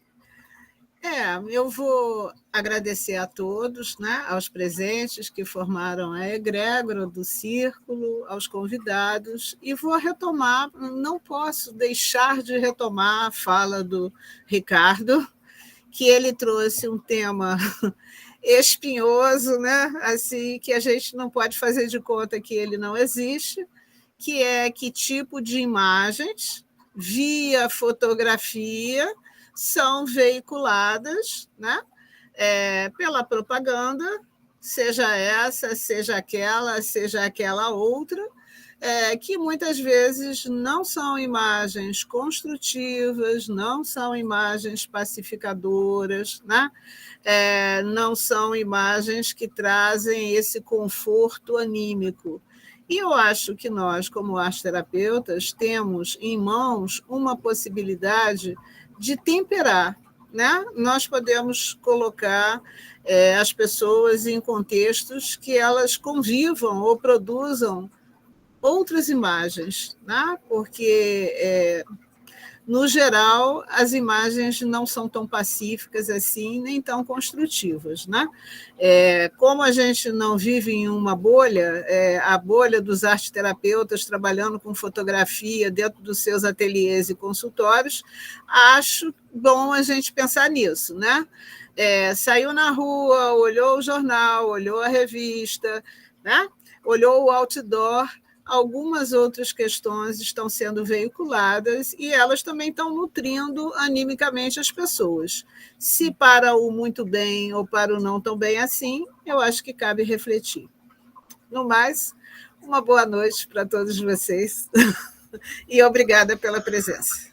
Eu vou agradecer a todos, né, aos presentes que formaram a egrégora do Círculo, aos convidados, e vou retomar, não posso deixar de retomar a fala do Ricardo, que ele trouxe um tema espinhoso, né, assim, que a gente não pode fazer de conta que ele não existe, que é que tipo de imagens, via fotografia, são veiculadas, né, pela propaganda, seja essa, seja aquela outra, que muitas vezes não são imagens construtivas, não são imagens pacificadoras, né? Não são imagens que trazem esse conforto anímico. E eu acho que nós, como arteterapeutas, temos em mãos uma possibilidade de temperar, né? Nós podemos colocar as pessoas em contextos que elas convivam ou produzam outras imagens, né? Porque, no geral, as imagens não são tão pacíficas assim, nem tão construtivas, né? Como a gente não vive em uma bolha, a bolha dos arteterapeutas trabalhando com fotografia dentro dos seus ateliês e consultórios, acho bom a gente pensar nisso, né? Saiu na rua, olhou o jornal, olhou a revista, né? Olhou o outdoor, algumas outras questões estão sendo veiculadas e elas também estão nutrindo animicamente as pessoas. Se para o muito bem ou para o não tão bem assim, eu acho que cabe refletir. No mais, uma boa noite para todos vocês e obrigada pela presença.